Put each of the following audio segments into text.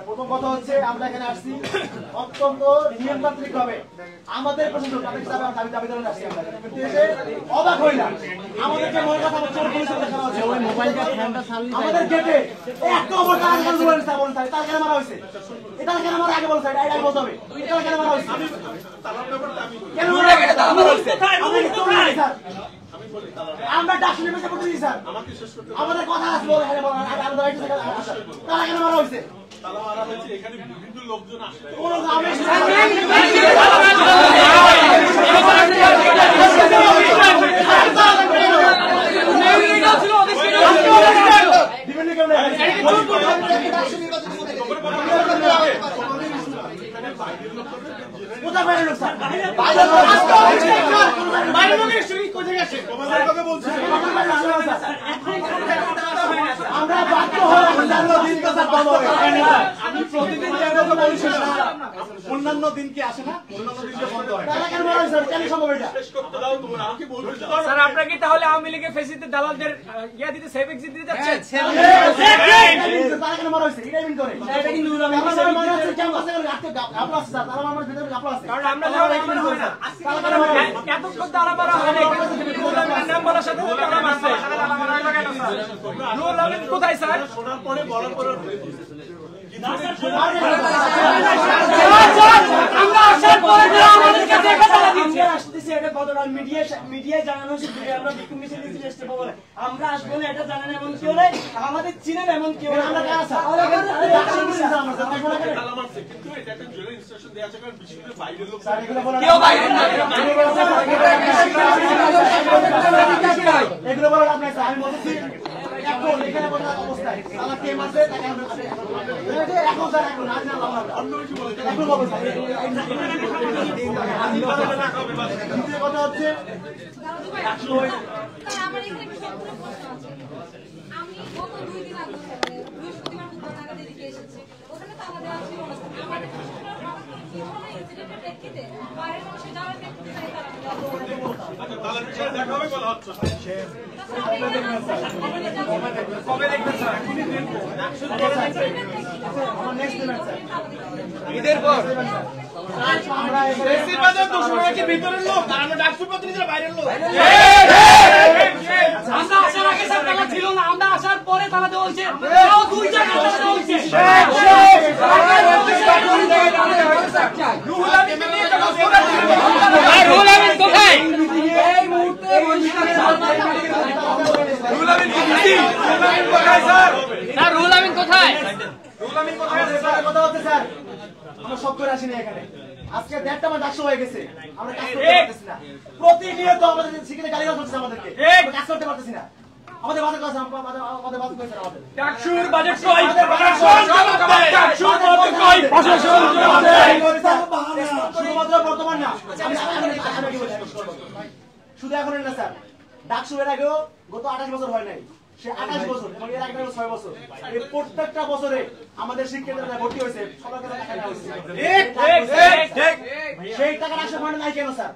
প্রথম কথা হচ্ছে আমরা এখানে আসছি অত্যন্ত নিয়মতান্ত্রিক ভাবে আমাদের প্রশাসন তাদের দাবি করে আসছি আমরা, কিন্তু এসে অবাক হইলাম আমাদেরকে মনে কথা আমাদের গেটে একটা অবর তার কেন মারা হয়েছে, এটা কেন মারা আগে বলছে এটা বলতে হবে, এটা কেন মারা হয়েছে আমরা ডাক্তার পেশা করতে দিই স্যার, আমাদের কথা আছে বলে তারা কেন মারা হয়েছে এখানে বিভিন্ন লোকজন আসে আমরা বাধ্য অন্যান্য দিন কি আসে না, অন্যান্য দিনকে বন্ধ হয় স্যার। আপনারা কি তাহলে আওয়ামী লীগের ফেসিতে দালালদের ইয়া দিতে সেভ এক্সিট দিতে যাচ্ছেন? তারা কেন মারা হয়েছে এটাই মিন করে এটা কিন্তু আমরা মনে হচ্ছে ক্যাম্পাসে গাপলা আছে স্যার, তারা আমার ভিতরে গাপলা আছে কারণ আমরা এতক্ষণ তারা মারা হয় নাম বলার সাথে তারা মারছে রুহুল আমিন কোথায় স্যার? শোনার পরে বলার পরে আমরা আসার পরে আমাদের কাছে একটা তালা দিচ্ছে আসতেছে এটা গতকাল মিডিয়ায় জানানো হয়েছে আমরা বিক্ষোভ মিছিল দিতে আসতে পারবো না, আমরা আসবো না এটা জানেন এমন কেউ নেই, আমাদের চিনেন এমন কেউ নেই, আমরা কারা স্যার কিন্তু এটা একটা জেনারেল ইনস্ট্রাকশন দেয়া আছে কারণ বিশেষ করে বাইরের লোক স্যার এগুলো বলা কেউ বাইরে না এগুলো বলা আপনি স্যার আমি বলছি এখন এখানে বলা অবস্থায় তারা কে মারছে তাকে আমরা এখন স্যার এখন আজ না অন্য কিছু বলে এখন বলবো স্যার কথা হচ্ছে আমার এখানে একটা সম্পূর্ণ প্রশ্ন আছে। আমি গত 2 দিন আগে বৃহস্পতিবার দুপুর নাগাদ এদিকে এসেছি, ওখানে তো আমাদের ছিল না, আমাদের কি ধরনের ইনসিডেন্টের প্রেক্ষিতে বাইরের মানুষের যাওয়ার প্রেক্ষিতে তাদের বিষয়ে দেখা হবে বলা হচ্ছে কবে দেখবেন স্যার? আমার নেক্সট দিন স্যার ঈদের পর আমরা বেশিরভাগই দুশমনরা কি ভিতরের লোক আর আমরা ডাকসু প্রতিনিধিরা বাইরের লোক। আমরা আসার আগে স্যার তালা ছিল না, আমরা আসার পরে তালা দেওয়া হয়েছে, তাও 2 জায়গায় তালা দেওয়া হয়েছে। রুহুল আমিনকে নিয়ে যখন রুহুল আমিন কোথায় এই মুহূর্তে রুহুল আমিন কোথায় স্যার? স্যার রুহুল আমিন কোথায়? রুহুল আমিন কোথায় স্যার? কথা হচ্ছে স্যার আমরা সব করে আসিনি এখানে, আজকে 1.5 মাস ডাকসু হয়ে গেছে, আমরা কাজ করতে পারতেছি না, প্রতিনিয়ত আমাদের শিক্ষিত গালিগালাজ হচ্ছে আমাদেরকে, কাজ করতে পারতেছি না, আমাদের বাজেট কত আমাদের বাজেট কত আমাদের ডাকসুর বাজেট কই ডাকসুর বাজেট কই প্রশাসন শুধুমাত্র বর্তমান না শুধু এখন না স্যার, ডাকসু এর আগেও গত 28 বছর হয় নাই, সে 28 বছর এবং এর আগে 6 বছর এই প্রত্যেকটা বছরে আমাদের শিক্ষার্থীরা ভর্তি হয়েছে, সবার কাছে টাকা নেওয়া হয়েছে, ঠিক সেই টাকা রাখা মানে নাই কেন স্যার?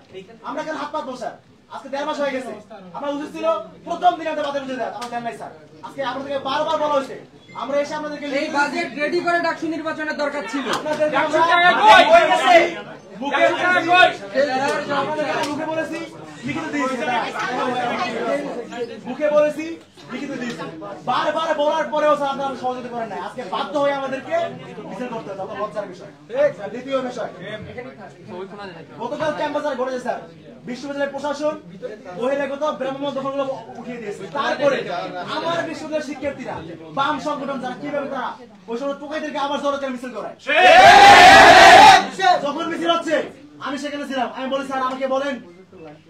আমরা কেন হাত পাতবো স্যার? আজকে 1.5 মাস হয়ে গেছে, আমরা উচিত ছিল প্রথম দিনে আমাদের বাজেট বুঝে দেয়, আমরা দেন নাই স্যার, আজকে আপনাদেরকে বারবার বলা হয়েছে আমরা এসে আপনাদেরকে এই বাজেট রেডি করে ডাকসু নির্বাচনের দরকার ছিল, আপনাদের ডাকসু টাকা কই হয়ে গেছে মুখে টাকা কই মুখে বলেছি লিখিত দিয়েছি, মুখে বলেছি লিখিত দিয়েছি, বারবার বলার পরেও স্যার আপনারা সহযোগিতা করেন না, আজকে বাধ্য হয়ে আমাদেরকে বিচার করতে হবে, লজ্জার বিষয়। দ্বিতীয় বিষয় গতকাল ক্যাম্পাসে ঘটেছে স্যার, বিশ্ববিদ্যালয়ের প্রশাসন বহিরাগত ব্রাহ্মণ দখলগুলো উঠিয়ে দিয়েছে, তারপরে আমার বিশ্ববিদ্যালয়ের শিক্ষার্থীরা বাম সংগঠন যারা কিভাবে তারা ওই সময় টোকাইদেরকে আবার জড়ো মিছিল করায়, যখন মিছিল হচ্ছে আমি সেখানে ছিলাম, আমি বলি স্যার আমাকে বলেন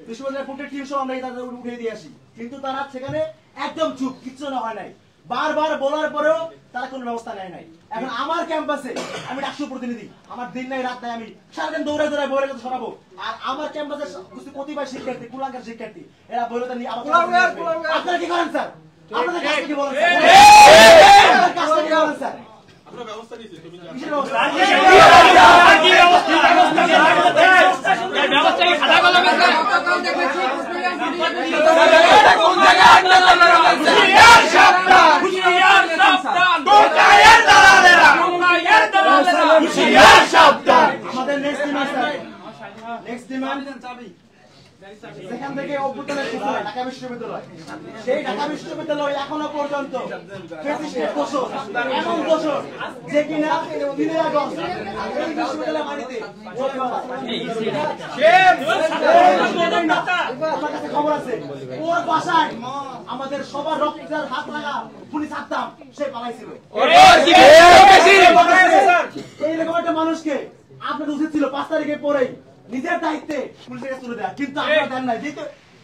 বিশ্ববিদ্যালয়ের প্রত্যেক টিম সহ আমরা তাদের উঠিয়ে দিয়ে আসি, কিন্তু তারা সেখানে একদম চুপ, কিচ্ছু না হয় নাই, বারবার বলার পরেও তারা কোনো ব্যবস্থা নেয় নাই। এখন আমার ক্যাম্পাসে আমি ডাকসু প্রতিনিধি, আমার দিন নাই রাত নাই, আমি সারাদিন দৌড়ায় দৌড়ায় বইয়ের কথা শোনাবো, আর আমার ক্যাম্পাসে কতিপয় শিক্ষার্থী কুলাঙ্কার শিক্ষার্থী এরা বইটা নিয়ে আবার আপনারা কি করেন স্যার? আপনাদের কাছে কি বলেন স্যার? কাজটা কি বলেন স্যার? আমরা ব্যবস্থা নিয়েছি, তুমি ব্যবস্থা কি খাতা কলমে স্যার? সেখান থেকে অভ্যুত্থানের সূচনা ঢাকা বিশ্ববিদ্যালয়। সেই ঢাকা বিশ্ববিদ্যালয় এখনো পর্যন্ত ফ্যাসিস্টের দোষর, এমন দোষর যে কিনা 3 আগস্ট এই বিশ্ববিদ্যালয় মাটিতে আপনার কাছে খবর আছে, ওর বাসায় আমাদের সবার রক্তের হাত লাগা পুলিশ আত্মাম সে পালাইছিল। এইরকম একটা মানুষকে আপনার উচিত ছিল 5 তারিখে পরেই নিজের দায়িত্বে পুলিশের কাছে তুলে দেয়া, কিন্তু আপনারা দেন নাই।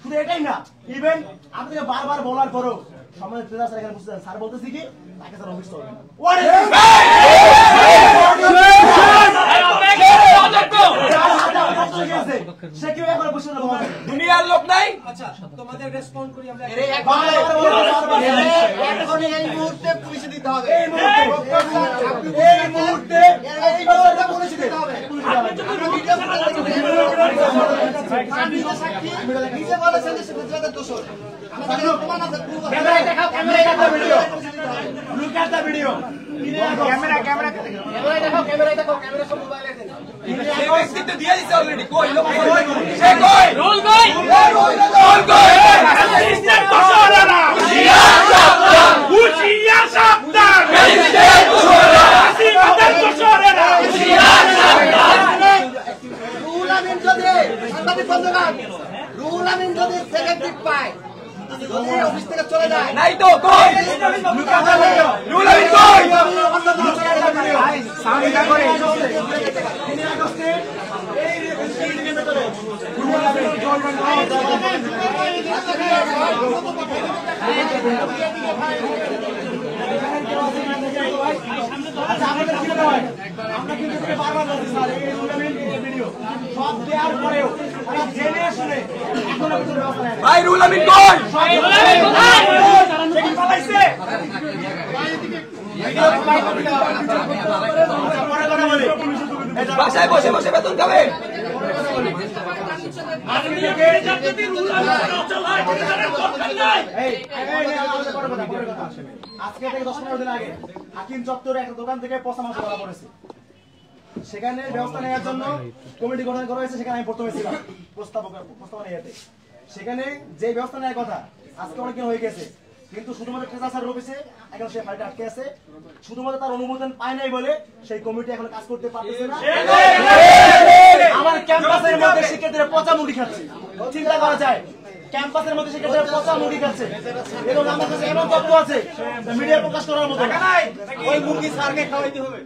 শুধু এটাই না, ইভেন আপনাকে বারবার বলার পরও সময় স্যার এখানে বুঝতে স্যার বলতেছি কি তাকে স্যার অফিস করবেন সে কেউ এখন বসে দুনিয়ার লোক নাই। আচ্ছা তোমাদের রেসপন্ড করি আমরা এই মুহূর্তে পুলিশে দিতে হবে, এই মুহূর্তে পুলিশে দিতে হবে। নিজে বলেছেন যে গুজরাটের দোষর, রুহুল আমিন যদি সেক্রেটারি পায় অফিস থেকে চলে যায় নাই তো কই রুহুল আমিন কই সাউন্ড করে 3 আগস্টে এই রিভিউর ভিতরে রুহুল আমিন আচ্ছা আমাদের কি হয় আমরা কিন্তু বারবার বলছি স্যার এই রুহুল আমিন ভিডিও সব দেওয়ার পরেও আমরা জেনে শুনে এখনো কিছু ব্যবস্থা নেই। ভাই রুহুল আমিন কই কি পালাইছে বাসায় বসে বসে বেতন খাবে। আজকে থেকে 10-15 দিন আগে হাকিম চত্বরে একটা দোকান থেকে পচা মাংস ধরা পড়েছে, সেখানে ব্যবস্থা নেওয়ার জন্য কমিটি গঠন করা হয়েছে। সেখানে আমি প্রথমে ছিলাম প্রস্তাবনা ইয়াতে, সেখানে যে ব্যবস্থা নেওয়ার কথা আজকে অনেকদিন হয়ে গেছে, কিন্তু শুধুমাত্র ট্রেজার স্যারের অফিসে এখন সে ফাইলটা আটকে আছে। শুধুমাত্র তার অনুমোদন পায় নাই বলে সেই কমিটি এখন কাজ করতে পারতেছে না। আমার ক্যাম্পাসের মধ্যে শিক্ষার্থীরা পচা মুড়ি খাচ্ছে, চিন্তা করা যায় ক্যাম্পাসের মধ্যে শিক্ষার্থীরা পচা মুড়ি খাচ্ছে, এবং আমার কাছে এমন তথ্য আছে মিডিয়া প্রকাশ করার মতো না। ওই মুরগি স্যারকে খাওয়াইতে হবে।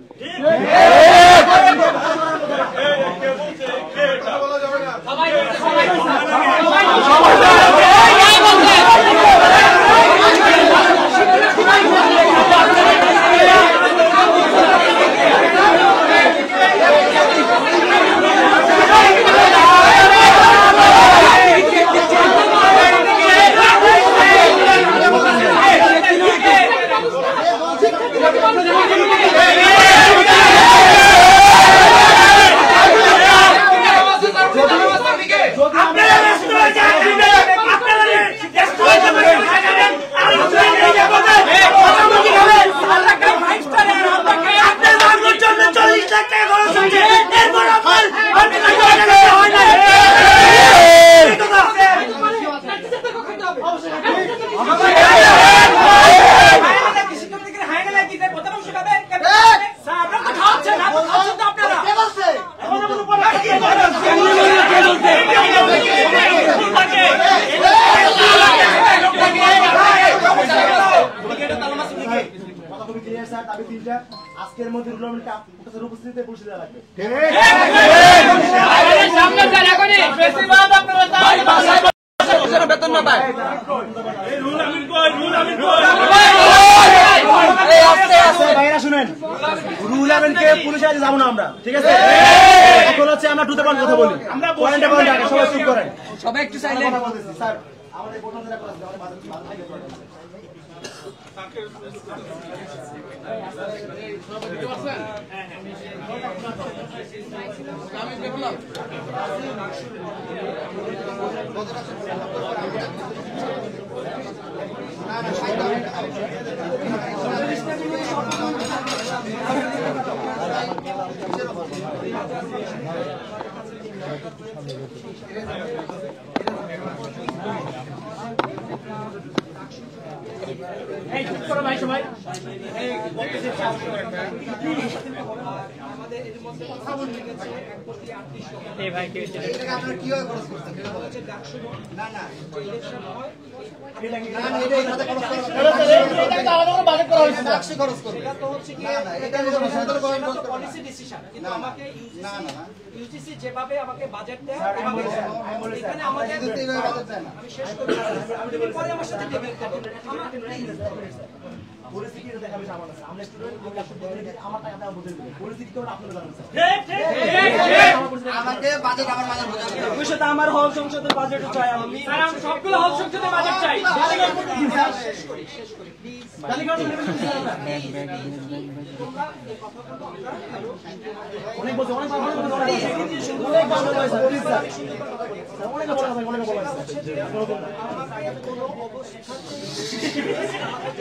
আজকের মধ্যে উপস্থিতিতে পৌঁছে দেওয়া লাগবে। বেতন না পায় ভাইরা শুনেন, রুহুল আমিনকে পুলিশে আজ যাবো না আমরা, ঠিক আছে? এখন হচ্ছে আমরা দুটো পয়েন্ট কথা বলি, পয়েন্টে পয়েন্টে আগে সবাই চুপ করেন, সবাই একটু সাইলেন্ট। স্যার আমাদের প্রথম জেলা কলেজ আমাদের এই চুপ করো ভাই সবাই। আমাদের এর মধ্যে কথা বলতে গেছে 1,38,00,000 এই ভাই কে এটাকে আপনারা কিভাবে খরচ করতেন এটা হচ্ছে ডাকসু না না যে ইলেকশন হয় এটা কি না এটা এখানে খরচ করা এটা তো আলাদা করে বাজেট করা হয়েছে ডাকসু খরচ করবে এটা তো হচ্ছে কি এটা পলিসি ডিসিশন কিন্তু আমাকে ইউজিসি যেভাবে আমাকে বাজেট দেয় এভাবে এখানে আমাদের আমি শেষ করি আমি পরে আমার সাথে টেবিল করব পরিস্থিতিটা দেখাবে আমার কাছে আমরা স্টুডেন্ট আমার টাকা দেওয়া বুঝে নেবে পরিস্থিতি কেমন আপনারা জানেন স্যার আমাকে বাজেট আমার মাঝে বোঝাতে হবে ভবিষ্যতে আমার হল সংসদের বাজেট চাই আমি। স্যার আমি সবগুলো হল সংসদের বাজেট চাই। শেষ করি প্লিজ অনেক বছর অনেক বলা হয়েছে আমাকে কোনো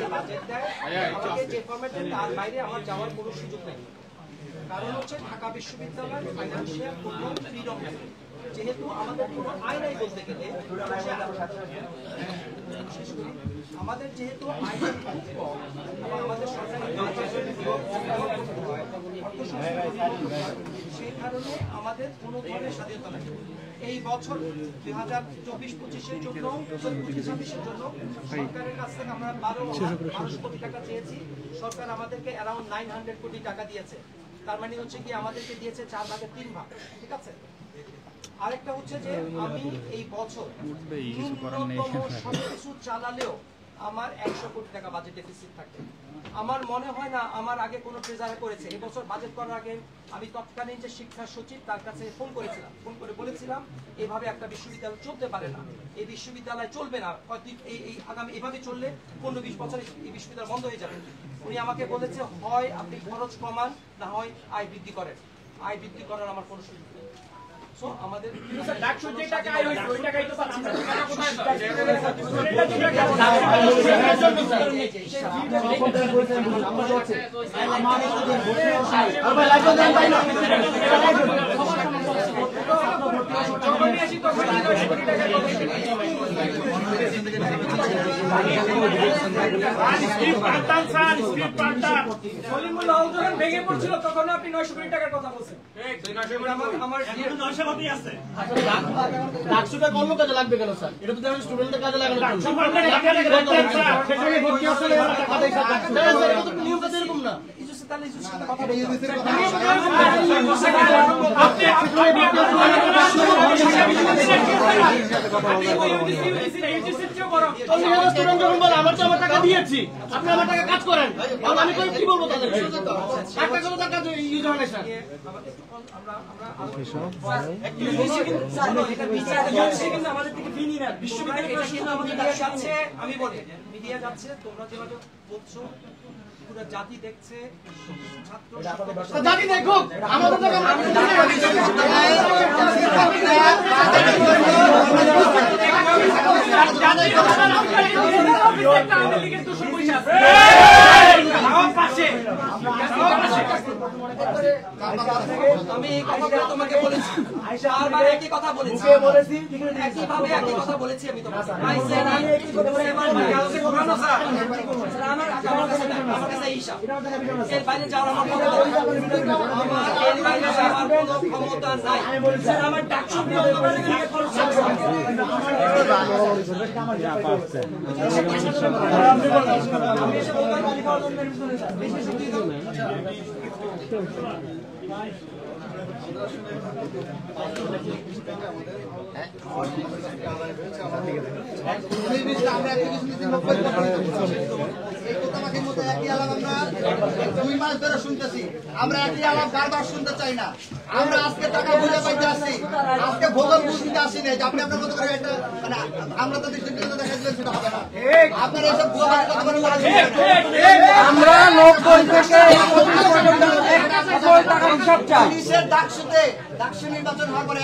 আমাকে যে ফরম্যাটে তার বাইরে আমার যাওয়ার কোনো সুযোগ নেই কারণ হচ্ছে ঢাকা বিশ্ববিদ্যালয় ফাইন্যান্সিয়াল কোনো ফ্রিডম নেই যেহেতু আমাদের কোনো আয় নাই বলতে গেলে আমাদের যেহেতু আয় খুব কম এবং আমাদের সরকারি সেই কারণে আমাদের কোনো ধরনের স্বাধীনতা নেই এই বছর 2024-25-এর জন্য 25-26-এর জন্য সরকারের কাছ থেকে আমরা 12 কোটি টাকা চেয়েছি সরকার আমাদেরকে অ্যারাউন্ড 900 কোটি টাকা দিয়েছে তার মানে হচ্ছে কি আমাদেরকে দিয়েছে 4 ভাগের 3 ভাগ ঠিক আছে আরেকটা হচ্ছে যে আমি এই বছর সবকিছু চালালেও আমার 100 কোটি টাকা বাজেট ডেফিসিট থাকে আমার মনে হয় না আমার আগে কোনো ট্রেজারে করেছে এবছর বাজেট করার আগে আমি তৎকালীন যে শিক্ষা সচিব তার কাছে ফোন করে বলেছিলাম এভাবে একটা বিশ্ববিদ্যালয় চলতে পারে না এই বিশ্ববিদ্যালয় চলবে না এই আগামী এভাবে চললে 15-20 বছর এই বিশ্ববিদ্যালয় বন্ধ হয়ে যাবে উনি আমাকে বলেছে হয় আপনি খরচ কমান না হয় আয় বৃদ্ধি করেন আয় বৃদ্ধি করার আমার কোনো সুযোগ নেই সো আমাদের ডাকসু যে টাকা আয় হইছে ওই টাকাই তো পাচ্ছি না টাকা কোথায় সলিমুল্লাহ যখন ভেঙে পড়ছিল তখন আপনি 900 কোটি টাকার কথা বলছেন আমার 900 কোটি আছে ডাকসুটা কোন কাজে লাগবে কেন স্যার এটা তো যেমন স্টুডেন্টের কাজে লাগে না সেখানে ভর্তি আসলে টাকা দেয় স্যার এটা তো নিয়ম কাজ এরকম না আমার তো আমার টাকা দিয়েছি আপনি আমার টাকা কাজ করেন আমি কি বলবো তাদেরকে একটা কথা তার কাছে ইউজ হয় না স্যার আমাদের থেকে ফি নিয়ে নেন বিশ্ববিদ্যালয় আমি বলি মিডিয়া যাচ্ছে তোমরা যেভাবে বলছো পুরো জাতি দেখছে ছাত্র জাতি দেখুক আমাদের টাকা আমি এই কথাগুলো তোমাকে বলেছি বারবার একই কথা বলেছি একইভাবে একই কথা বলেছি আমি তোমাকে আমার কাছে হিসাব এর বাইরে যাওয়ার আমার এর বাইরে যাওয়ার কোনো ক্ষমতা নাই আমার ডাকসু আমরা একই আলাপ বারবার শুনতে চাই না আমরা আজকে টাকা বুঝে পাইতে আসছি আজকে ভোজন বুঝতে আসি নাই আপনি আপনার মতো করে একটা মানে আমরা তো দৃষ্টি দেখা দিলেন সেটা হবে না আপনার এইসব আমরা 90 থেকে ডাকসু নির্বাচন হওয়ার পরে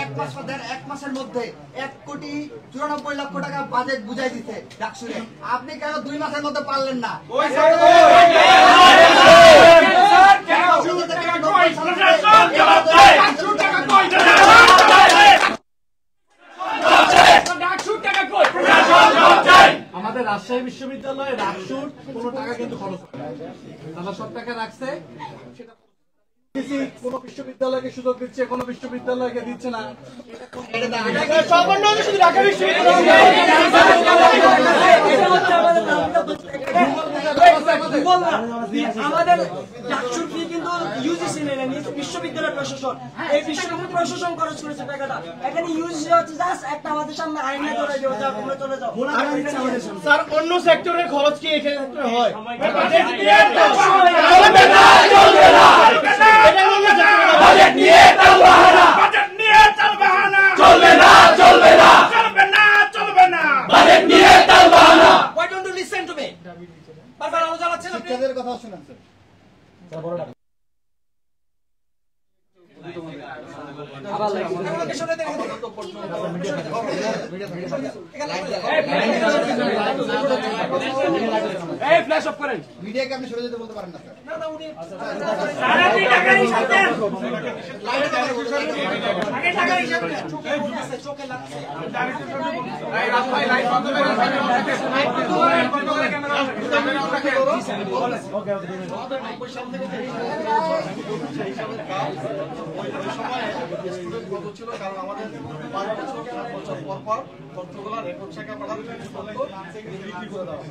এক মাসের মধ্যে 1,94,00,000 টাকা বাজেট বুঝাই দিতে ডাকসুরে আপনি কেন 2 মাসের মধ্যে পারলেন না আমাদের আমাদের রাজশাহী বিশ্ববিদ্যালয়ে রাকসুর কোনো টাকা কিন্তু খরচ হয় না। তারা সব টাকা রাখছে, সেটা কোন বিশ্ববিদ্যালয়কে সুযোগ দিচ্ছে, কোন বিশ্ববিদ্যালয়কে দিচ্ছে না। আমাদের ডাকসুর ফি কিন্তু ইউজিসি নেয়, বিশ্ববিদ্যালয় প্রশাসন, এই বিশ্ববিদ্যালয় প্রশাসন খরচ করেছে টাকাটা। এখানে ইউজিসি হচ্ছে জাস্ট একটা আমাদের সামনে আইনে ধরে দেওয়া, যা তোমরা চলে যাও। স্যার অন্য সেক্টরের খরচ কি এক্ষেত্রে হয়? Why don't you listen to me? বারবার আলোচনা চালাচ্ছেন আপনি। শিক্ষকদের কথা শুনেন স্যার। আমাকে শুনে দেখেন। এই ফ্ল্যাশ অফ করেন। মিডিয়াকে আপনি সরে যেতে বলতে পারেন না স্যার। না না উনি চোখে লাগছে। ছিল কারণ আমাদের 5 বছর 7 বছর পর পর তথ্যগুলো রেকর্ড শাখা পাঠাতে বিক্রি করে দেওয়া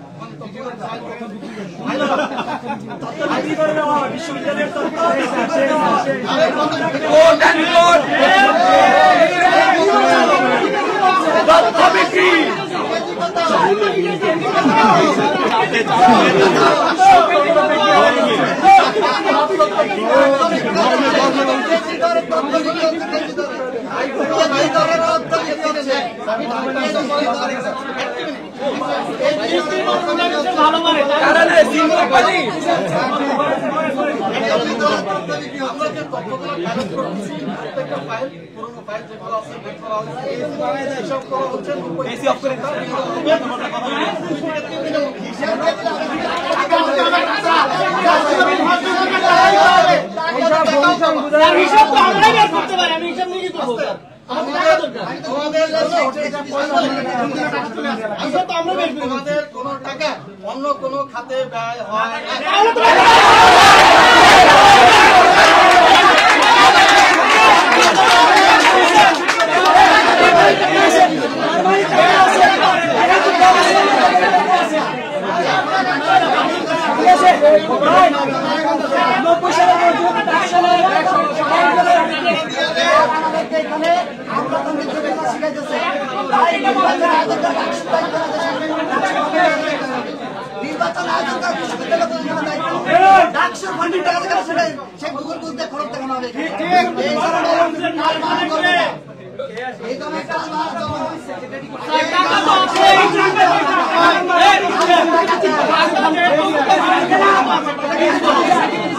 আমাদের কোন টাকা অন্য কোন খাতে ব্যয় হয়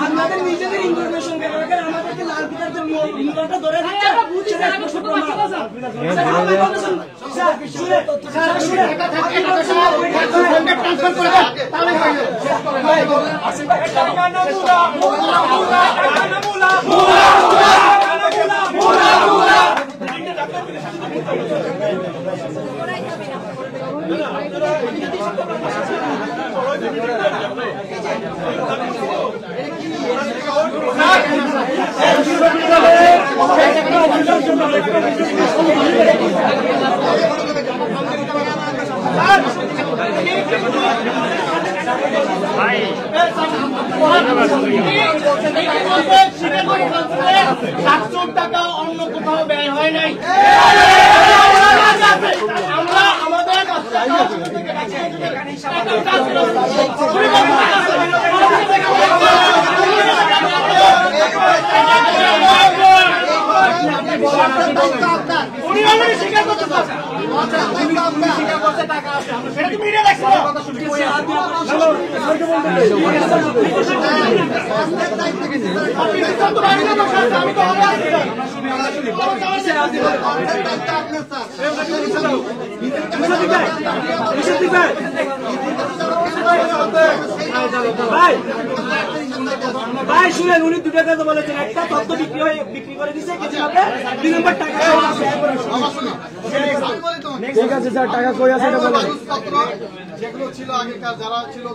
আমাদের নিজেদের ইনফরমেশন আমাদেরকে লাল পিটারতে নিয়মটা ধরে দিচ্ছে। টাকা অন্য কোথাও ব্যয় হয় নাই। আমরা আমাদের স্বীকার করতে টাকা আছে সেটা কি মিডিয়া দেখছে? আমি তো ভাই শুনেন, উনি দুটো কথা বলেছেন, একটা তথ্য বিক্রি করে দিচ্ছে কেজি হবে, 2 নম্বর টাকা ঠিক আছে স্যার, টাকা কই আছে এটা বলেন। কাগজপত্র যেগুলো ছিল আগেকার যারা ছিল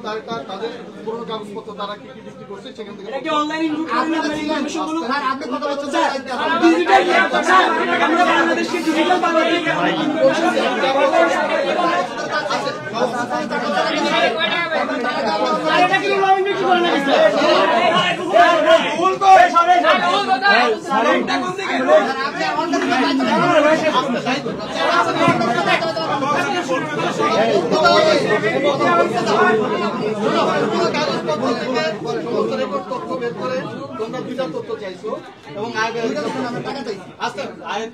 তাদের পুরো কাগজপত্র তারা কি কি বিক্রি করছে সেখান থেকে এটা কি অনলাইন ইনক্লুড করেন আপনার ইনফরমেশন গুলো? স্যার আপনি কথা বলছেন ডিজিটাল স্যার, আমরা বাংলাদেশকে ডিজিটাল বাংলাদেশ এটা কি লং বিক্রি করে না ভুল তো সরে এটা কোন দিকে তথ্য বের করে তোমরা দুইটা তথ্য চাইছো এবং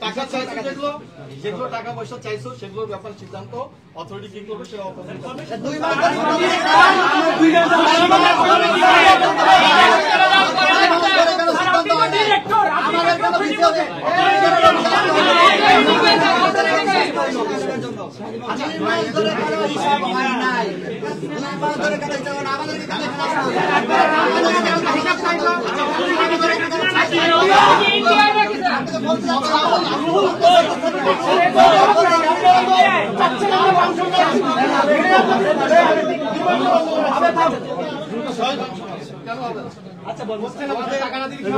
টাকা চাইছো, যেগুলো টাকা পয়সা চাইছো সেগুলোর ব্যাপারে সিদ্ধান্ত অথরিটি কি করবে সেটা আচ্ছা বলছেন টাকা না দিলে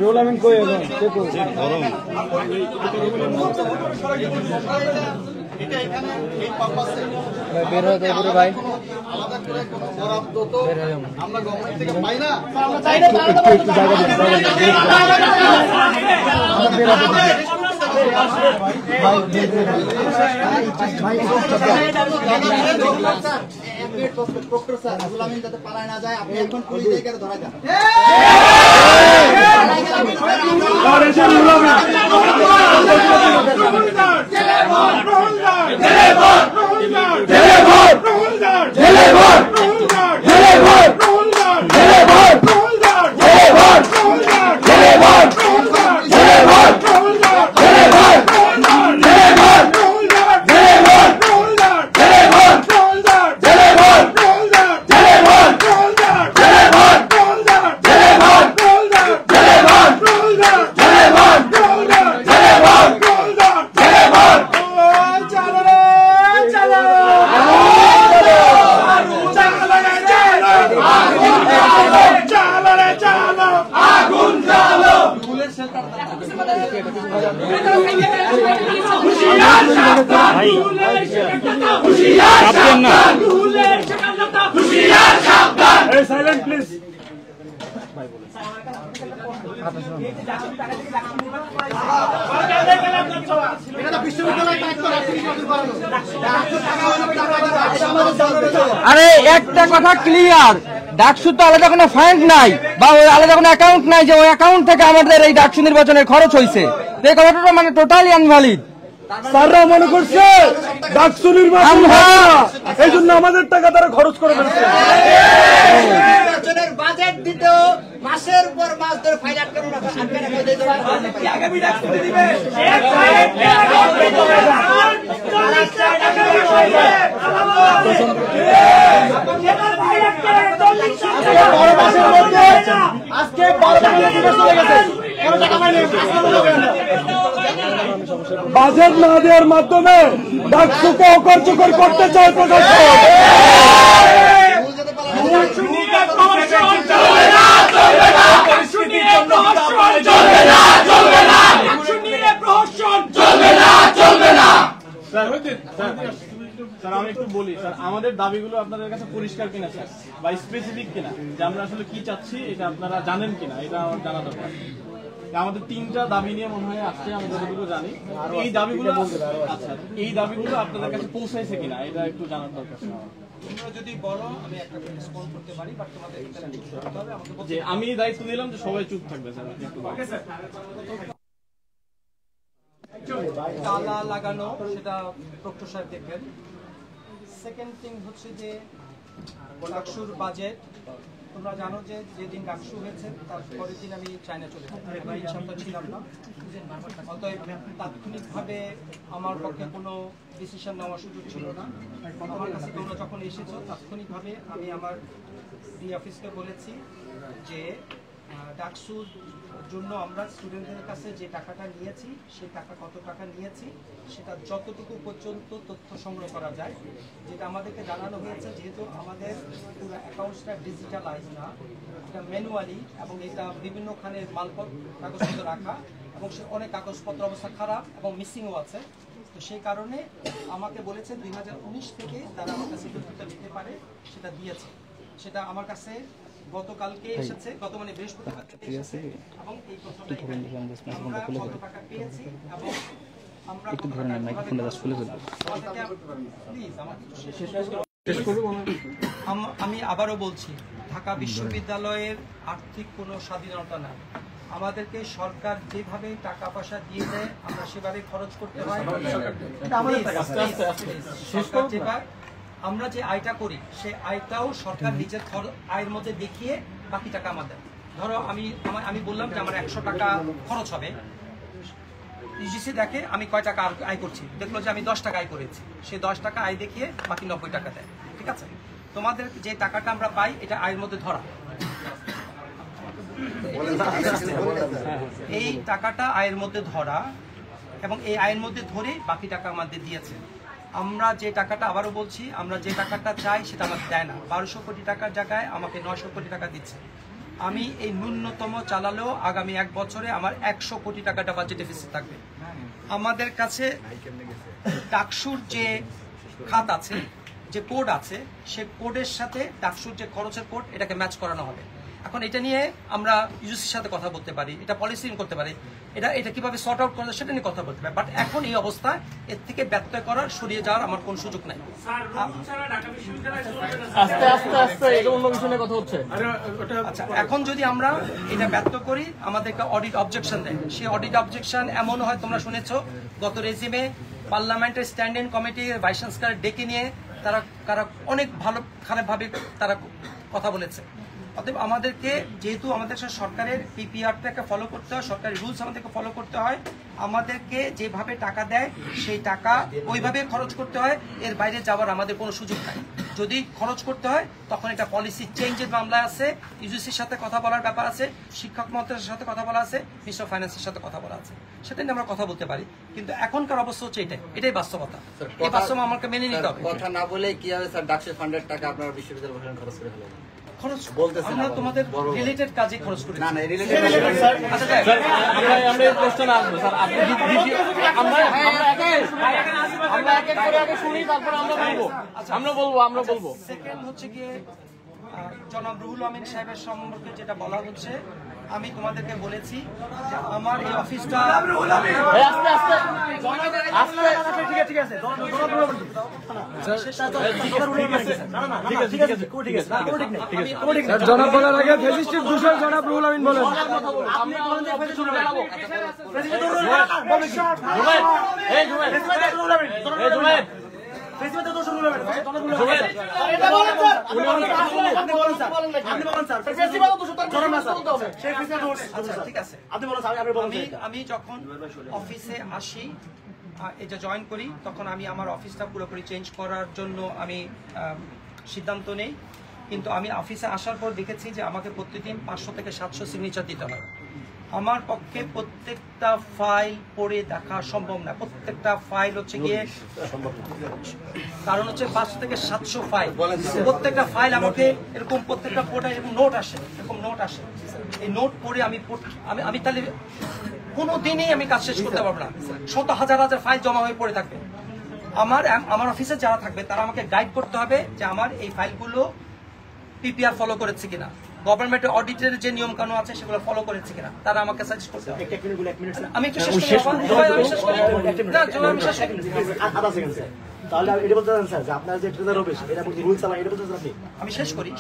রোল আমিন কই এখন এটা এখানে এই পারপাসে বের হতে পুরো ভাই আলাদা করে কোনো বরাদ্দ তো আমরা গভর্নমেন্ট থেকে পাই না। একটু জায়গা দিন যাতে পালায় না যায়, আপনি এখন পুলিশ দিয়ে ধরা যান। Silent please. আরে একটা কথা ক্লিয়ার, ডাকসুর তো আলাদা কোনো ফান্ড নাই বা ওই আলাদা কোনো অ্যাকাউন্ট নাই যে ওই অ্যাকাউন্ট থেকে আমাদের এই ডাকসু নির্বাচনের খরচ হয়েছে। এই কথাটা মানে টোটালি আনভ্যালিড। স্যাররা মনে করছে ডাকসু নির্বাচন এই জন্য আমাদের টাকা তারা খরচ করে ফেলছে। নির্বাচনের বাজেট দিতেও মাসের পর মাস ধরে ফাইল আটকে আজকে 12 চলে গেছে, বাজেট না দেওয়ার মাধ্যমে ডাকসুকে অকার্যকর করতে চায় প্রশাসন। স্যার আমি একটু বলি, স্যার আমাদের দাবিগুলো আপনাদের কাছে পরিষ্কার কিনা স্যার, বা স্পেসিফিক কিনা, যে আমরা আসলে কি চাচ্ছি এটা আপনারা জানেন কিনা, এটা আমার জানা দরকার। আমাদের 3টা দাবি নিয়ে মনে হয় আসছে, আমি যতটুকু জানি এই দাবিগুলো, আচ্ছা এই দাবিগুলো আপনাদের কাছে পৌঁছাইছে কিনা এটা একটু জানার দরকার। তোমরা যদি বলো আমি একটা রেসপন্স করতে পারি, বাট তোমাদের এখানে করতে হবে আমাকে যে আমি দায়িত্ব নিলাম যে সবাই চুপ থাকবে স্যার। তালা লাগানো সেটা প্রক্টর সাহেব দেখবেন। সেকেন্ড থিং হচ্ছে যে ডাকসুর বাজেট তোমরা জানো যে যেদিন ডাকসু হয়েছে তার পরের দিন আমি চায়না চলে যাই, আমি এই সপ্তাহ ছিলাম না। অতএব তাৎক্ষণিকভাবে আমার পক্ষে কোনো ডিসিশন নেওয়ার সুযোগ ছিল না। আমার কাছে তোমরা যখন এসেছো তাৎক্ষণিকভাবে আমি আমার অফিসকে বলেছি যে ডাকসুর জন্য আমরা স্টুডেন্টদের কাছে যে টাকাটা নিয়েছি সেই টাকা কত টাকা নিয়েছি সেটা যতটুকু পর্যন্ত তথ্য সংগ্রহ করা যায়, যেটা আমাদেরকে জানানো হয়েছে যেহেতু আমাদের পুরো অ্যাকাউন্টসটা ডিজিটালাইজ না, এটা ম্যানুয়ালি, এবং এটা বিভিন্নখানের মালপত্র কাগজপত্র রাখা, এবং সে অনেক কাগজপত্র অবস্থা খারাপ এবং মিসিংও আছে। তো সেই কারণে আমাকে বলেছে 2019 থেকে তারা আমার কাছে তথ্যটা দিতে পারে, সেটা দিয়েছে। সেটা আমার কাছে গতকালকে এসেছে, গত মানে বৃহস্পতিবার এসেছে, এবং এই তথ্যটা আমরা কত টাকা পেয়েছি এবং আমরা কত টাকা প্লিজ আমাকে শেষ করব। আমি আবারও বলছি, ঢাকা বিশ্ববিদ্যালয়ের আর্থিক কোনো স্বাধীনতা নাই। আমাদেরকে সরকার যেভাবে টাকা পয়সা দিয়ে দেয় আমরা সেভাবে খরচ করতে হয়। আমরা যে আয়টা করি সেই আয়টাও সরকার নিজের আয়ের মধ্যে দেখিয়ে বাকি টাকা আমাদের। ধরো আমি বললাম যে আমার 100 টাকা খরচ হবে, ইউজিসি দেখে আমি কয় টাকা আয় করছি, দেখলো যে আমি 10 টাকা আয় করেছি, সেই 10 টাকা আয় দেখিয়ে বাকি 90 টাকা দেয়। ঠিক আছে, তোমাদের যে টাকাটা আমরা পাই এটা আয়ের মধ্যে ধরা, এই টাকাটা আয়ের মধ্যে ধরা, এবং এই আয়ের মধ্যে ধরে বাকি টাকা আমাদের দিয়েছে। আমরা যে টাকাটা, আবারও বলছি, আমরা যে টাকাটা চাই সেটা আমাকে দেয় না। 1200 কোটি টাকার জায়গায় আমাকে 900 কোটি টাকা দিচ্ছে। আমি এই ন্যূনতম চালালেও আগামী 1 বছরে আমার 100 কোটি টাকাটা বাজেট ডেফিসিট থাকবে। আমাদের কাছে ডাকসুর যে খাত আছে, যে কোড আছে, সে কোডের সাথে ডাকসুর যে খরচের কোড এটাকে ম্যাচ করানো হবে। এখন এটা নিয়ে আমরা ইউজিসির সাথে কথা বলতে পারি, এটা পলিসি করতে পারি, এটা কিভাবে সর্ট আউট করা সেটা নিয়ে কথা বলতে পারি। বাট এখন এই অবস্থায় এর থেকে ব্যত্যয় করার, সরিয়ে যাওয়ার আমার কোনো সুযোগ নাই। আচ্ছা, এখন যদি আমরা এটা ব্যর্থ করি আমাদেরকে অডিট অবজেকশন দেয়। সেই অডিট অবজেকশন এমন হয়, তোমরা শুনেছো গত রেজিমে পার্লামেন্টের স্ট্যান্ডিং কমিটির ভাইস চ্যান্সেলর ডেকে নিয়ে তারা অনেক ভালো খারাপভাবে তারা কথা বলেছে। অতএব আমাদেরকে, যেহেতু আমাদের সরকারের পিপিআরটাকে ফলো করতে হয়, সরকারি রুলস আমাদেরকে ফলো করতে হয়, আমাদেরকে যেভাবে টাকা দেয় সেই টাকা ওইভাবে খরচ করতে হয়, এর বাইরে যাওয়ার আমাদের কোনো সুযোগ নাই। যদি খরচ করতে হয় তখন এটা পলিসি চেঞ্জের মামলা আছে, ইউজিসির সাথে কথা বলার ব্যাপার আছে, শিক্ষক মন্ত্রণালয়ের সাথে কথা বলা আছে, মিনিস্টার অফ ফাইন্যান্সের সাথে কথা বলা আছে, সেটা নিয়ে আমরা কথা বলতে পারি। কিন্তু এখনকার অবস্থা হচ্ছে এটাই বাস্তবতা। এই বাস্তবতা আমাকে মেনে নিতে হবে। কথা না বলে কি হবে স্যার, ডাকসু ফান্ডের টাকা আপনারা বিশ্ববিদ্যালয় খরচ করে ফেলবেন? খরচ আমরা তোমাদের রিলেটেড কাজে খরচ করি না। সেকেন্ড হচ্ছে গিয়ে জনাব রুহুল আমিন সাহেবের সম্পর্কে যেটা বলা হচ্ছে, আমি তোমাদেরকে বলেছি যে আমার এই অফিসটা জনাব বলার আগে ফেসিস্টের দূষণ জনাব রুহুল আমিন বলেন। আমি যখন অফিসে আসি, এটা জয়েন করি, তখন আমি আমার অফিসটা পুরোপুরি চেঞ্জ করার জন্য আমি সিদ্ধান্ত নেই। কিন্তু আমি অফিসে আসার পর দেখেছি যে আমাকে প্রতিদিন 500 থেকে 700 সিগনেচার দিতে হয়। আমার পক্ষে প্রত্যেকটা ফাইল পড়ে দেখা সম্ভব না। প্রত্যেকটা ফাইল হচ্ছে গিয়ে, কারণ হচ্ছে 500 থেকে 700 ফাইল, প্রত্যেকটা ফাইল আমাকে এরকম প্রত্যেকটা পোর্টে এরকম নোট আসে, এই নোট পড়ে আমি তাহলে কোনো দিনই আমি কাজ শেষ করতে পারবো না। শত হাজার ফাইল জমা হয়ে পড়ে থাকবে। আমার অফিসে যারা থাকবে তারা আমাকে গাইড করতে হবে যে আমার এই ফাইলগুলো পিপিআর ফলো করেছে কিনা, গভর্নমেন্টের অডিটের যে নিয়ম কানুন আছে সেগুলো ফলো করেছে কিনা, তারা আমাকে সাজেস্ট করতে হবে। আমি একটু শেষ করি। আমি শেষ করি।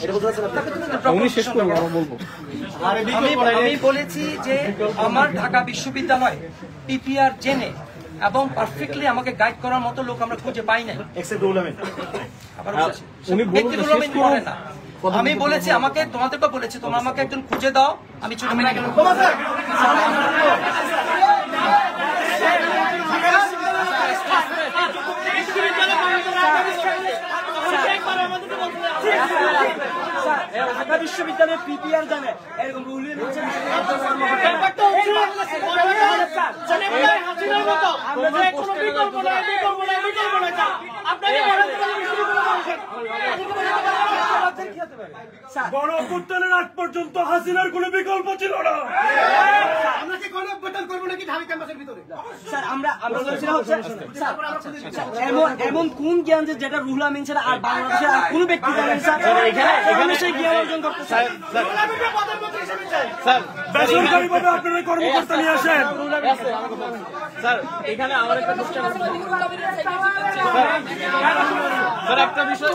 আমি বলেছি যে আমার ঢাকা বিশ্ববিদ্যালয় পিপিআর জেনে এবং পারফেক্টলি আমাকে গাইড করার মতো লোক আমরা খুঁজে পাই নাই। আবার বলছি, আমি বলেছি, আমাকে তোমাদেরকে বলেছি, তোমরা আমাকে একজন খুঁজে দাও, আমি ছুটি মেনে গেলাম। ঢাকা বিশ্ববিদ্যালয়ের প্রিপিআর জানে এরকম রুল গণঅভ্যুত্থানের আগ পর্যন্ত হাসিনার কোনো বিকল্প ছিল না। আমরা কি গণঅভ্যুত্থান করবো নাকি ঢাবি ক্যাম্পাসের ভিতরে? স্যার আমরা বলছিলাম হচ্ছে এমন কোন জ্ঞান যে যেটা রুহুল আমিন ছাড়া আর বাংলাদেশের আর কোনো ব্যক্তি জানেন স্যার, এখানে সেই জ্ঞান অর্জন করতে স্যার বেসরকারিভাবে আপনারা কর্মকর্তা নিয়ে আসেন। স্যার এখানে আমার একটা কোশ্চেন আছে স্যার, একটা বিষয়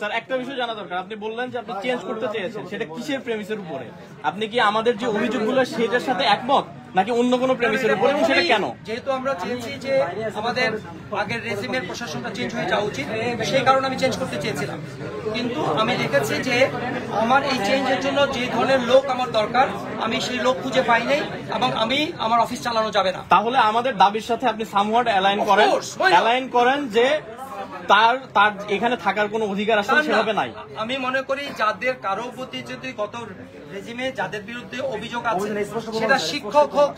স্যার, একটা বিষয় জানা দরকার। আপনি বললেন যে আপনি চেঞ্জ করতে চেয়েছেন, সেটা কিসের প্রেমিসের উপরে? আপনি কি আমাদের যে অভিযোগগুলো সেটার সাথে একমত নাকি অন্য কোনো প্রেমিসের উপরে, এবং সেটা কেন? যেহেতু আমরা চেয়েছি যে আমাদের আগের রেজিমের প্রশাসনটা চেঞ্জ হয়ে যাওয়া উচিত, সেই কারণে আমি চেঞ্জ করতে চেয়েছিলাম। কিন্তু আমি দেখেছি যে আমার এই চেঞ্জের জন্য যে ধরনের লোক আমার দরকার, আমি সেই লোক খুঁজে পাই নাই, এবং আমি আমার অফিস চালানো যাবে না। তাহলে আমাদের দাবির সাথে আপনি সামহাট অ্যালাইন করেন যে তার এখানে থাকার কোনো অধিকার আসলে সেভাবে নাই। আমি মনে করি যাদের কারো প্রতি যদি গত রেজিমে যাদের বিরুদ্ধে অভিযোগ আছে, সেটা শিক্ষক হোক,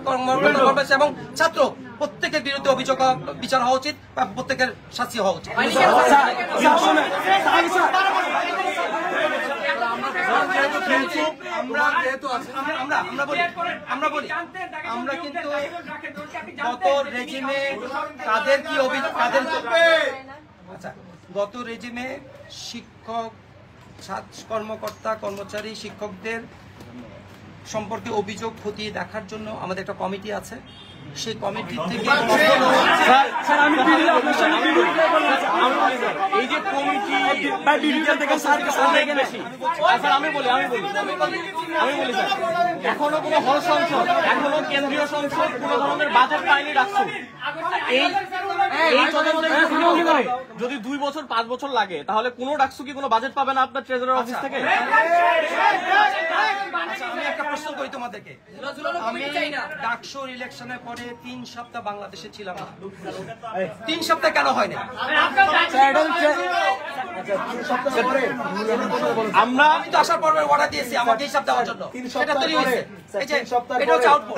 কর্মকর্তা এবং ছাত্র, প্রত্যেকের বিরুদ্ধে অভিযোগ বিচার হওয়া উচিত বা প্রত্যেকের শাস্তি হওয়া উচিত। আমরা কিন্তু গত রেজিমে তাদের কি গত রেজিমে শিক্ষক, কর্মকর্তা, কর্মচারী, শিক্ষকদের সম্পর্কে অভিযোগ খতিয়ে দেখার জন্য আমাদের একটা কমিটি আছে। সেই কমিটি থেকে এই যে কমিটি আমি বলি স্যার, এখনো কোনো হল সংসদ, এখনো কেন্দ্রীয় সংসদ কোনো ধরনের বাজেট পায়নি রাখছে। এই যদি 2 বছর 5 বছর লাগে, তাহলে কোনো ডাকসু কি কোনো বাজেট পাবে না আপনার ট্রেজারার অফিস থেকে? আমি একটা প্রশ্ন করি তোমাদেরকে, আমি ডাকসুর ইলেকশনের পরে 3 সপ্তাহ বাংলাদেশে ছিলাম না। 3 সপ্তাহ কেন হয় না? আমরা তো আসার পর অর্ডার দিয়েছি আমাকে হিসাব দেওয়ার জন্য, এটা তৈরি হয়েছে। এটা হচ্ছে আউটপুট।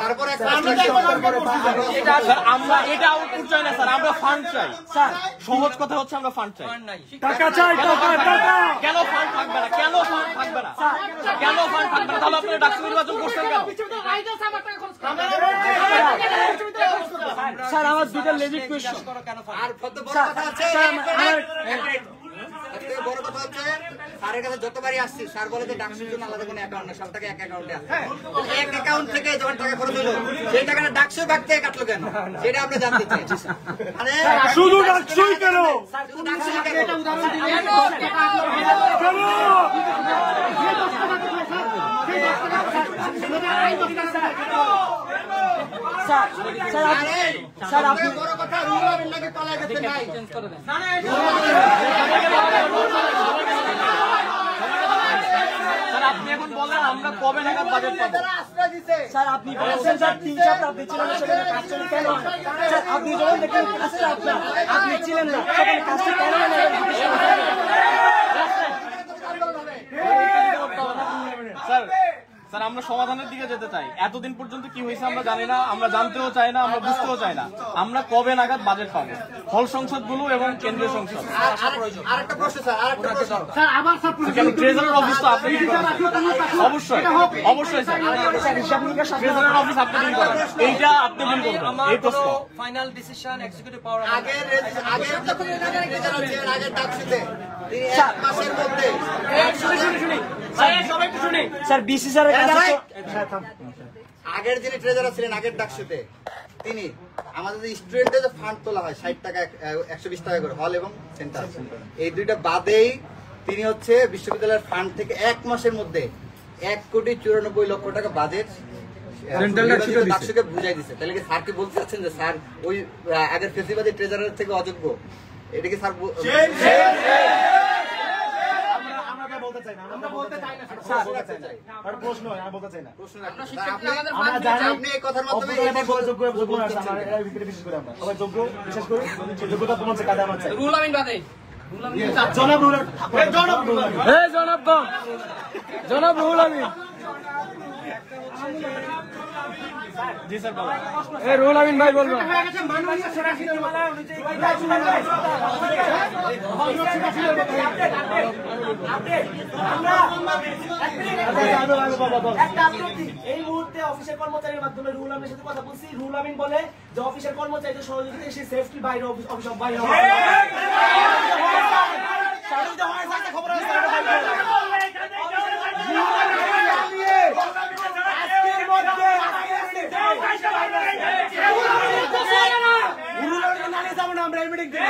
আমরা এটা আউটপুট চাই না স্যার, আমরা ফান্ড চাই স্যার। সহজ কথা হচ্ছে আমরা ফান্ড চাই। টাকা চাই, কেন ফান্ড থাকবে না? কেন ফান্ড থাকবে না? কেন ফান্ড থাকবে না? তাহলে আপনারা ডাকসু নির্বাচন করছেন কেন? স্যার আমার দুটো লেজিক কোয়েশ্চন। আর কত বড় কথা আছে, বড় কথা হচ্ছে স্যারের কাছে যতবারই আসছি স্যার বলে যে ডাকসুর জন্য আলাদা কোনো অ্যাকাউন্ট না, সব টাকা এক অ্যাকাউন্টে আছে। এক অ্যাকাউন্ট থেকে যখন টাকা খরচ হলো, সেই টাকাটা ডাকসুর ব্যাগ থেকে কাটলো কেন, সেটা আমরা জানতে চাই। মানে শুধু ডাকসুই কেন? ডাকসুই কেন? স্যার আপনি বড় কথা রুহুল আমিন নাকি পালায় গেছে নাই। স্যার আপনি এখন বলেন আমরা কবে নাগাদ বাজেট পাবো? স্যার আপনি বলছেন স্যার 3 সপ্তাহ আপনি ছিলেন না, সেখানে কাজটা কেন? স্যার আপনি যখন দেখেন কাজটা আপনি ছিলেন না, সেখানে কাজটা কেন না? স্যার আমরা সমাধানের দিকে যেতে চাই। এতদিন পর্যন্ত কি হয়েছে আমরা জানি না, আমরা জানতেও চাই না, আমরা বুঝতেও চাই না। আমরা কবে নাগাদ বাজেট পাবো? হল সংসদগুলো এবং কেন্দ্রীয় সংসদ। আরেকটা প্রশ্ন স্যার, আরেকটা প্রশ্ন স্যার আবার স্যার ট্রেজারার অফিস তো আপনি অবশ্যই স্যার, ট্রেজারার অফিস আপনি দিন করেন, এইটা আপনি দিন করবেন। এই প্রশ্ন ফাইনাল ডিসিশন এক্সিকিউটিভ পাওয়ার আগের যখন আগের ডাকসুতে তিনি 1 মাসের মধ্যে স্যার বিসি স্যারের কাছে আগের যিনি ট্রেজারার ছিলেন আগের ডাকসুতে, তিনি আমাদের যে স্টুডেন্টদের যে ফান্ড তোলা হয় 60 টাকা 120 টাকা করে হল এবং সেন্টার, এই দুইটা বাদেই তিনি হচ্ছে বিশ্ববিদ্যালয়ের ফান্ড থেকে 1 মাসের মধ্যে 1,94,00,000 টাকা বাজেট ডাকসুকে বুঝাই দিচ্ছে। তাহলে কি স্যার কি বলতে চাচ্ছেন যে স্যার ওই আগের ফেসিবাদী ট্রেজারার থেকে অযোগ্য? এটা কি স্যার আমরা বলতে চাই না, আমরা বলতে চাই না স্যার, আর প্রশ্ন আমি বলতে চাই না। আমরা জানি আপনি এই কথার মাধ্যমে যোগ্য আছে, আমরা এর ভিতরে বিশেষ করে আমরা সবাই যোগ্য, বিশেষ করে যোগ্যতা প্রমাণ চাই, কাদা আমার চাই। রুল আমিন বাদে জনাব রুল জনাব রুল আমিন জি স্যার বলেন। রুল আমিন ভাই বলবেন। এই মুহূর্তে অফিসের কর্মচারীর মাধ্যমে রুল আমিনের সাথে কথা বলছি। রুল আমিন বলে যে অফিসের কর্মচারীদের সহযোগিতায় সে সেফটি বাইরে অফিস বাইরে আমরা এই মিটিং থেকে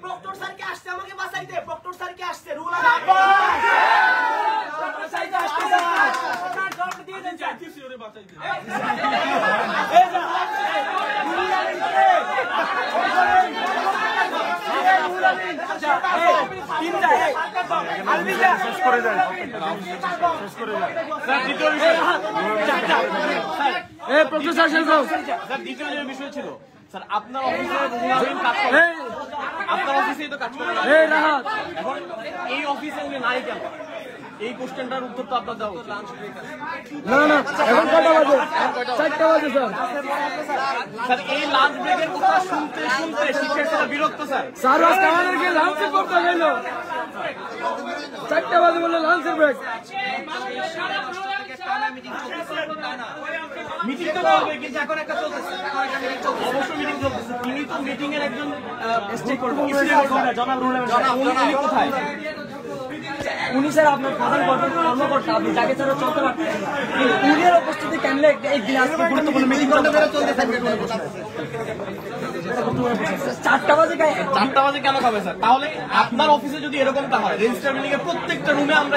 প্রক্টর স্যারকে আসছে আমাকে বাঁচাইতে, প্রক্টর স্যারকে আসছে রুল দ্বিতীয় যে বিষয় ছিল স্যার, আপনার অফিসে কাজ করে, আপনার অফিসেই তো কাজ করে, এখন এই অফিসে উনি নাই কেন? এই কোশ্চেনটার উত্তর তো আপনার দেওয়া উচিত। স্যার এই লাঞ্চ ব্রেকের কথা শুনতে শুনতে শিক্ষার্থীরা বিরক্ত স্যার। মিটিং তো হবে, কিন্তু এখন একটা চলতেছে, অবশ্যই মিটিং চলতেছে। তিনি তো মিটিং এর একজন উনি কোথায়? উনি স্যার আপনার প্রধান কর্মকর্তা, আপনি যাকে ছাড়া চলতে পারতেন না। উনি এর উপস্থিতি কেমনে এই দিন আজকে গুরুত্বপূর্ণ মিটিং করতে চলতে থাকবে 4টা বাজে 4টা বাজে কেন খাবে স্যার? তাহলে আপনার অফিসে যদি এরকমটা হয়, রেজিস্টার বিল্ডিং এর প্রত্যেকটা রুমে আমরা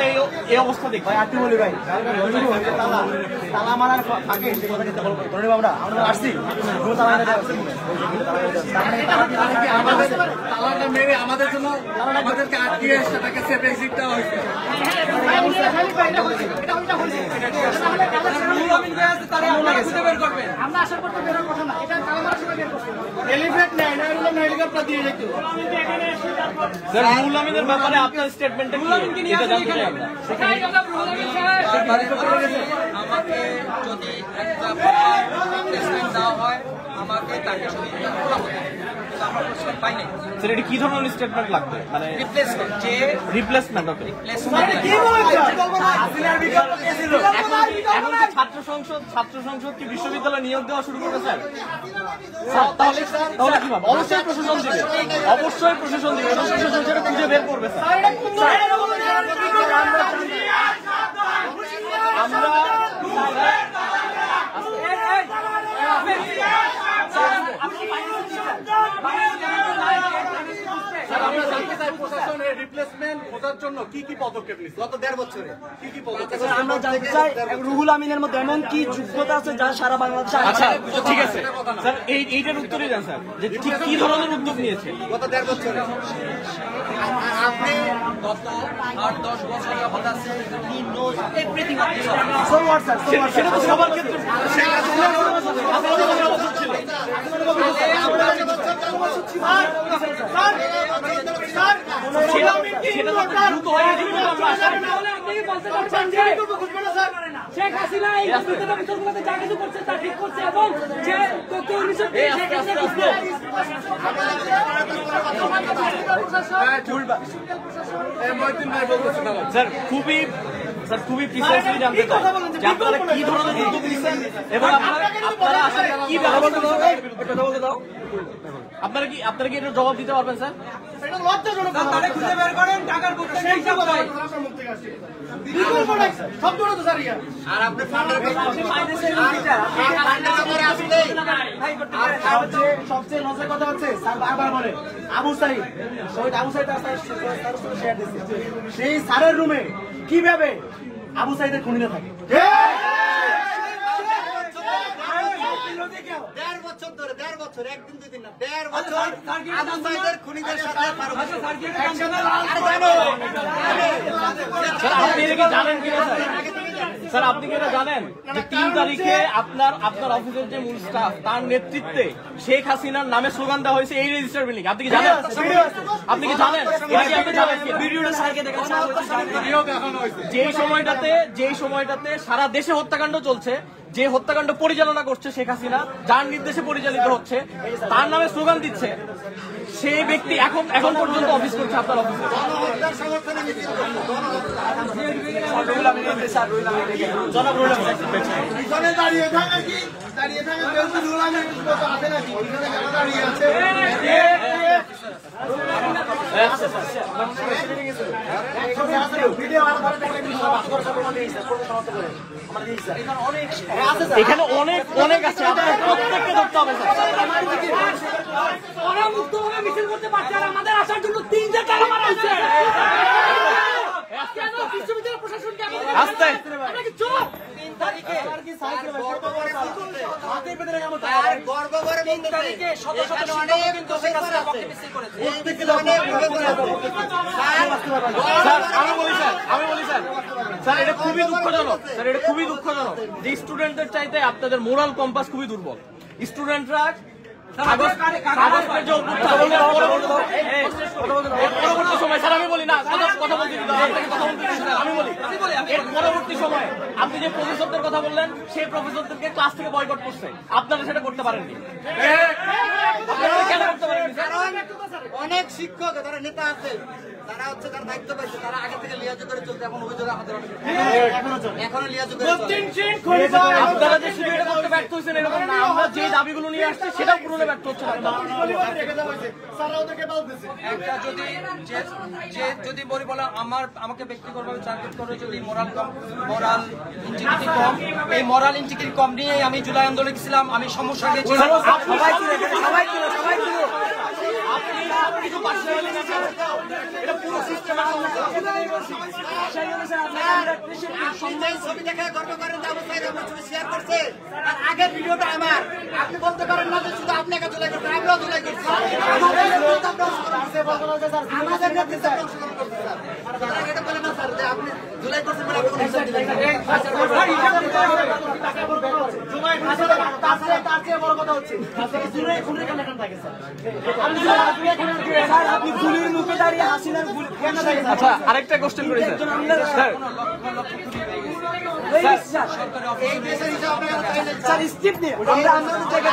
এই অবস্থা দেখি। ভাই আটটি বলি ভাই, তালা মারার ফাঁকে সে কথা কিন্তু বলবো ধরে আমরা আসছি তালাটা মেরে আমাদের জন্য আমাদেরকে আটকে সেটাকে সেফ এক্সিট দেওয়া হয়েছে। আমরা আশা করতে বেরোর কথা না, এটা তালা মারার সময় বের করছে এলিফ্যান্ট নেই না, হেলিকপ্টার দিয়ে যেত। স্যার রুল আমিনের ব্যাপারে আপনার স্টেটমেন্টটা কি? এটা জানতে চাই আমরা। আমাকে যদি একটা রিপ্লেসমেন্ট দেওয়া হয়, আমাকে তাকে আমরা প্রশ্ন পাই নাই। স্যার এটা কি ধরনের স্টেটমেন্ট লাগবে? মানে রিপ্লেসমেন্ট যে রিপ্লেসমেন্ট। ওকে, এখন কি ছাত্র সংসদ কি বিশ্ববিদ্যালয় নিয়োগ দেওয়া শুরু করবে স্যার? তাহলে কি ভাব? অবশ্যই প্রশাসন দিবে, অবশ্যই প্রশাসন দিবে, এবং প্রশাসন সেটা খুঁজে বের করবে স্যার। আমরা জানতে চাই প্রশাসনের রিপ্লেসমেন্ট খোঁজার জন্য কি কি পদক্ষেপ নিচ্ছে গত 1.5 বছরে, কি কি পদক্ষেপ? আমরা জানতে চাই রুহুল আমিনের মধ্যে এমন কি যোগ্যতা আছে যা সারা বাংলাদেশে। আচ্ছা ঠিক আছে স্যার, এইটার উত্তরে দেন স্যার, যে ঠিক কি ধরনের উদ্যোগ নিয়েছে গত 1.5 বছরে? আপনি গত 8-10 বছর যাবত আছে, he knows everything of this. সেটা তো সবার ক্ষেত্রে শেখ হাসিনা এই ভিতরগুলোতে যা কিছু করছে তা ঠিক করছে, এবং যে তথ্য স্যার খুবই প্রিসাইসলি জানতে চাই যে আপনারা কি ধরনের উদ্যোগ নিচ্ছেন, এবং আপনারা আসলে কি আপনারা কি এটা জবাব দিতে পারবেন স্যার? খুঁজে বের করেন টাকার আর আপনি ফান্ডের সবচেয়ে মজার কথা হচ্ছে স্যার বারবার বলে আবু সাইদ, শহীদ আবু সাইদ শেয়ার দিচ্ছে, সেই স্যারের রুমে কিভাবে আবু সাইদের খুনিরা থাকে। 1.5 বছর ধরে, 1.5 বছর, একদিন দুই দিন না, 1.5 বছর আবু সাইদের খুনিদের সাথে ফারুক স্যার আপনি এটা কি জানেন কিনা স্যার আপনি কি এটা জানেন যে 3 তারিখে আপনার অফিসের যে মূল স্টাফ তার নেতৃত্বে শেখ হাসিনার নামে স্লোগান দেওয়া হয়েছে এই রেজিস্টার বিল্ডিং? আপনি কি জানেন? আপনি কি জানেন? এটা কি আপনি জানেন? ভিডিওটা স্যারকে দেখাচ্ছি। যেই সময়টাতে সারা দেশে হত্যাকাণ্ড চলছে, যে হত্যাকাণ্ড পরিচালনা করছে শেখ হাসিনা, যার নির্দেশে পরিচালিত হচ্ছে, তার নামে স্লোগান দিচ্ছে, সেই ব্যক্তি এখন পর্যন্ত অফিস করছে আপনার অফিসে। এখানে অনেক আছে, আপনার প্রত্যেককে ধরতে হবে স্যার। ওরা মুক্তভাবে মিছিল করতে পারছে আর আমাদের আসার জন্য 3টা টাকা মারা হয়েছে। কেন বিশ্ববিদ্যালয় প্রশাসনকে আমাদের আস্তে আমরা কি চুপ? 3 তারিখে কিন্তু শেখ হাসিনা পক্ষে মিছিল করেছে। আমি বলি স্যার এটা খুবই দুঃখজনক, যে স্টুডেন্টদের চাইতে আপনাদের মোরাল কম্পাস খুবই দুর্বল। স্টুডেন্টরা পরবর্তী সময় স্যার আমি বলি না কথা বলতে আমি বলি এর পরবর্তী সময় আপনি যে প্রফেসরদের কথা বললেন সেই প্রফেসরদেরকে ক্লাস থেকে বয়কট করছে, আপনারা সেটা করতে পারেননি। কেন করতে পারেননি? অনেক শিক্ষক তারা নেতা আছে, তারা হচ্ছে তার দায়িত্ব পাইছে, তারা আগে থেকে লিয়াজু করে চলতে, এখন অভিযোগ আমাদের এখনো লিয়াজু করে চলছে। আপনারা যে শুধু এটা করতে ব্যর্থ হয়েছেন এরকম না, আমরা যে দাবিগুলো নিয়ে আসছি সেটাও পূরণে ব্যর্থ হচ্ছে। যদি বলি বলে আমাকে ব্যক্তিগতভাবে টার্গেট করে, যদি মোরাল ইন্টিগ্রিটি কম, এই মোরাল ইন্টিগ্রিটি কম নিয়ে আমি জুলাই আন্দোলনে গেছিলাম, আমি সমস্যা গেছিলাম। ছবি দেখে গর্ব করেন যে আবু সাইদ আমার ছবি শেয়ার করছে, আর আগের ভিডিওটা আমার, আপনি বলতে পারেন না যে শুধু আপনাকে জুলাই করছে, আমরাও জুলাই করছি, আমাদের নেতৃত্বে অংশগ্রহণ করছে স্যার। এটা বলেন না স্যার যে আপনি জুলাই করছেন মানে আপনি কোনো হিসাব দিলেন না। তার চেয়ে বড় কথা হচ্ছে আপনি গুলির মুখে দাঁড়িয়ে হাসিনার গুলি কেন দাঁড়িয়ে? আচ্ছা আরেকটা কোশ্চেন করি স্যার। স্যার স্টিপ নিয়ে আমরা আমাদের জায়গা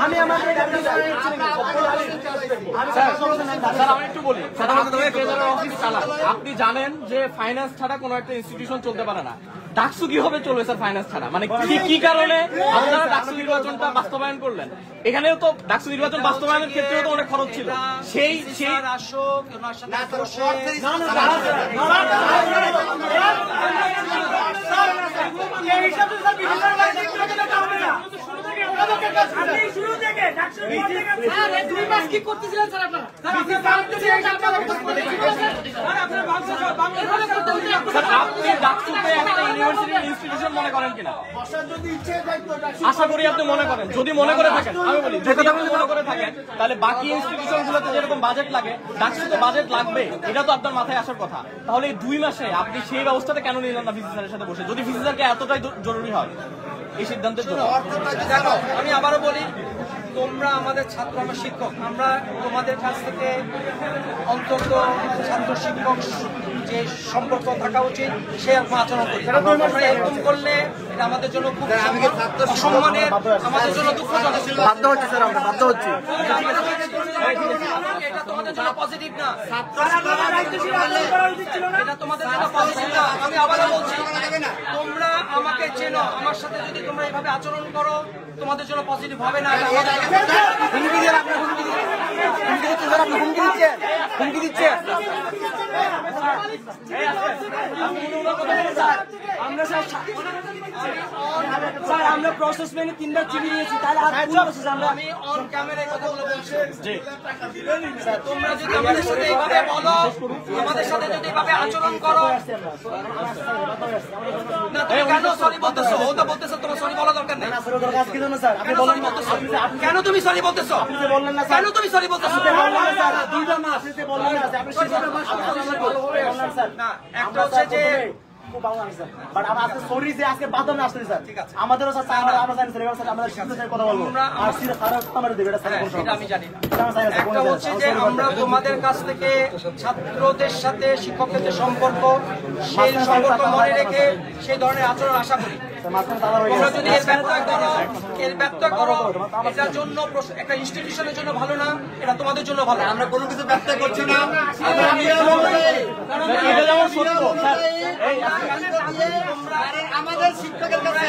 আমি আমাদের স্যার আমি একটু বলি, অফিস চালান, আপনি জানেন যে ফাইন্যান্স ছাড়া কোনো একটা ইনস্টিটিউশন চলতে পারে না। ডাকসু কিভাবে চলবে স্যার ফাইন্যান্স ছাড়া? মানে কি কারণে আপনারা ডাকসু নির্বাচনটা বাস্তবায়ন করলেন? এখানেও তো ডাকসু নির্বাচন বাস্তবায়নের ক্ষেত্রেও তো অনেক খরচ ছিল। সেই আসুক ওনার সাথে বসে কি করতেছিলেন স্যার আপনারা? ইনস্টিটিউশন মনে করেন কিনা? আশা করি আপনি মনে করেন। যদি মনে করে থাকেন, আমি বলি যদি আপনি মনে করে থাকেন, তাহলে বাকি ইনস্টিটিউশন গুলোতে যেরকম বাজেট লাগে ডাকসুতে বাজেট লাগবে, এটা তো আপনার মাথায় আসার কথা। তাহলে এই 2 মাসে আপনি সেই ব্যবস্থাটা কেন নিলেন না ভিসি স্যারের সাথে বসে? যদি ভিসি স্যারকে এতটাই জরুরি হয় এই সিদ্ধান্তের জন্য। আমি আবারও বলি, তোমরা আমাদের ছাত্র, আমরা শিক্ষক, আমরা তোমাদের কাছ থেকে অন্তত ছাত্র শিক্ষক যে সম্পর্ক থাকা উচিত সে আচরণ করি। আমরা এরকম করলে এটা আমাদের জন্য খুব অসম্মানের, আমাদের জন্য দুঃখজনক। বাধ্য হচ্ছে স্যার, আমরা বাধ্য হচ্ছি। এটা তোমাদের জন্য পজিটিভ না, এটা তোমাদের জন্য পজিটিভ না। আমি আবারও বলছি, তোমরা আমাকে চেনো, আমার সাথে যদি তোমরা এইভাবে আচরণ করো তোমাদের জন্য পজিটিভ হবে না। হুমকি দিচ্ছে স্যার আমরা প্রসেস মেনে 3বার চিঠি দিয়েছি, তাহলে আর কোন প্রসেস আমরা আমি অন ক্যামেরায় কথাগুলো বলছি। তোমরা যদি আমাদের সাথে এইভাবে বলো, আমাদের সাথে যদি এইভাবে আচরণ করো, না তুমি কেন সরি বলতেছো? ও তো বলতেছো তোমার সরি বলা দরকার নেই। কেন সরি বলতেছো? কেন তুমি সরি বলতেছো? কেন তুমি সরি বলতেছো? না, একটা হচ্ছে যে আমি জানি না। একটা হচ্ছে যে আমরা তোমাদের কাছ থেকে ছাত্রদের সাথে শিক্ষকদের যে সম্পর্ক, সেই সম্পর্ক মনে রেখে সেই ধরনের আচরণ আশা করি। তোমরা যদি এর ব্যর্থ করো, এটার জন্য একটা ইনস্টিটিউশনের জন্য ভালো না, এটা তোমাদের জন্য ভালো। আমরা কোনো কিছু ব্যবসা করছি না, আমাদের শিক্ষকের কাছে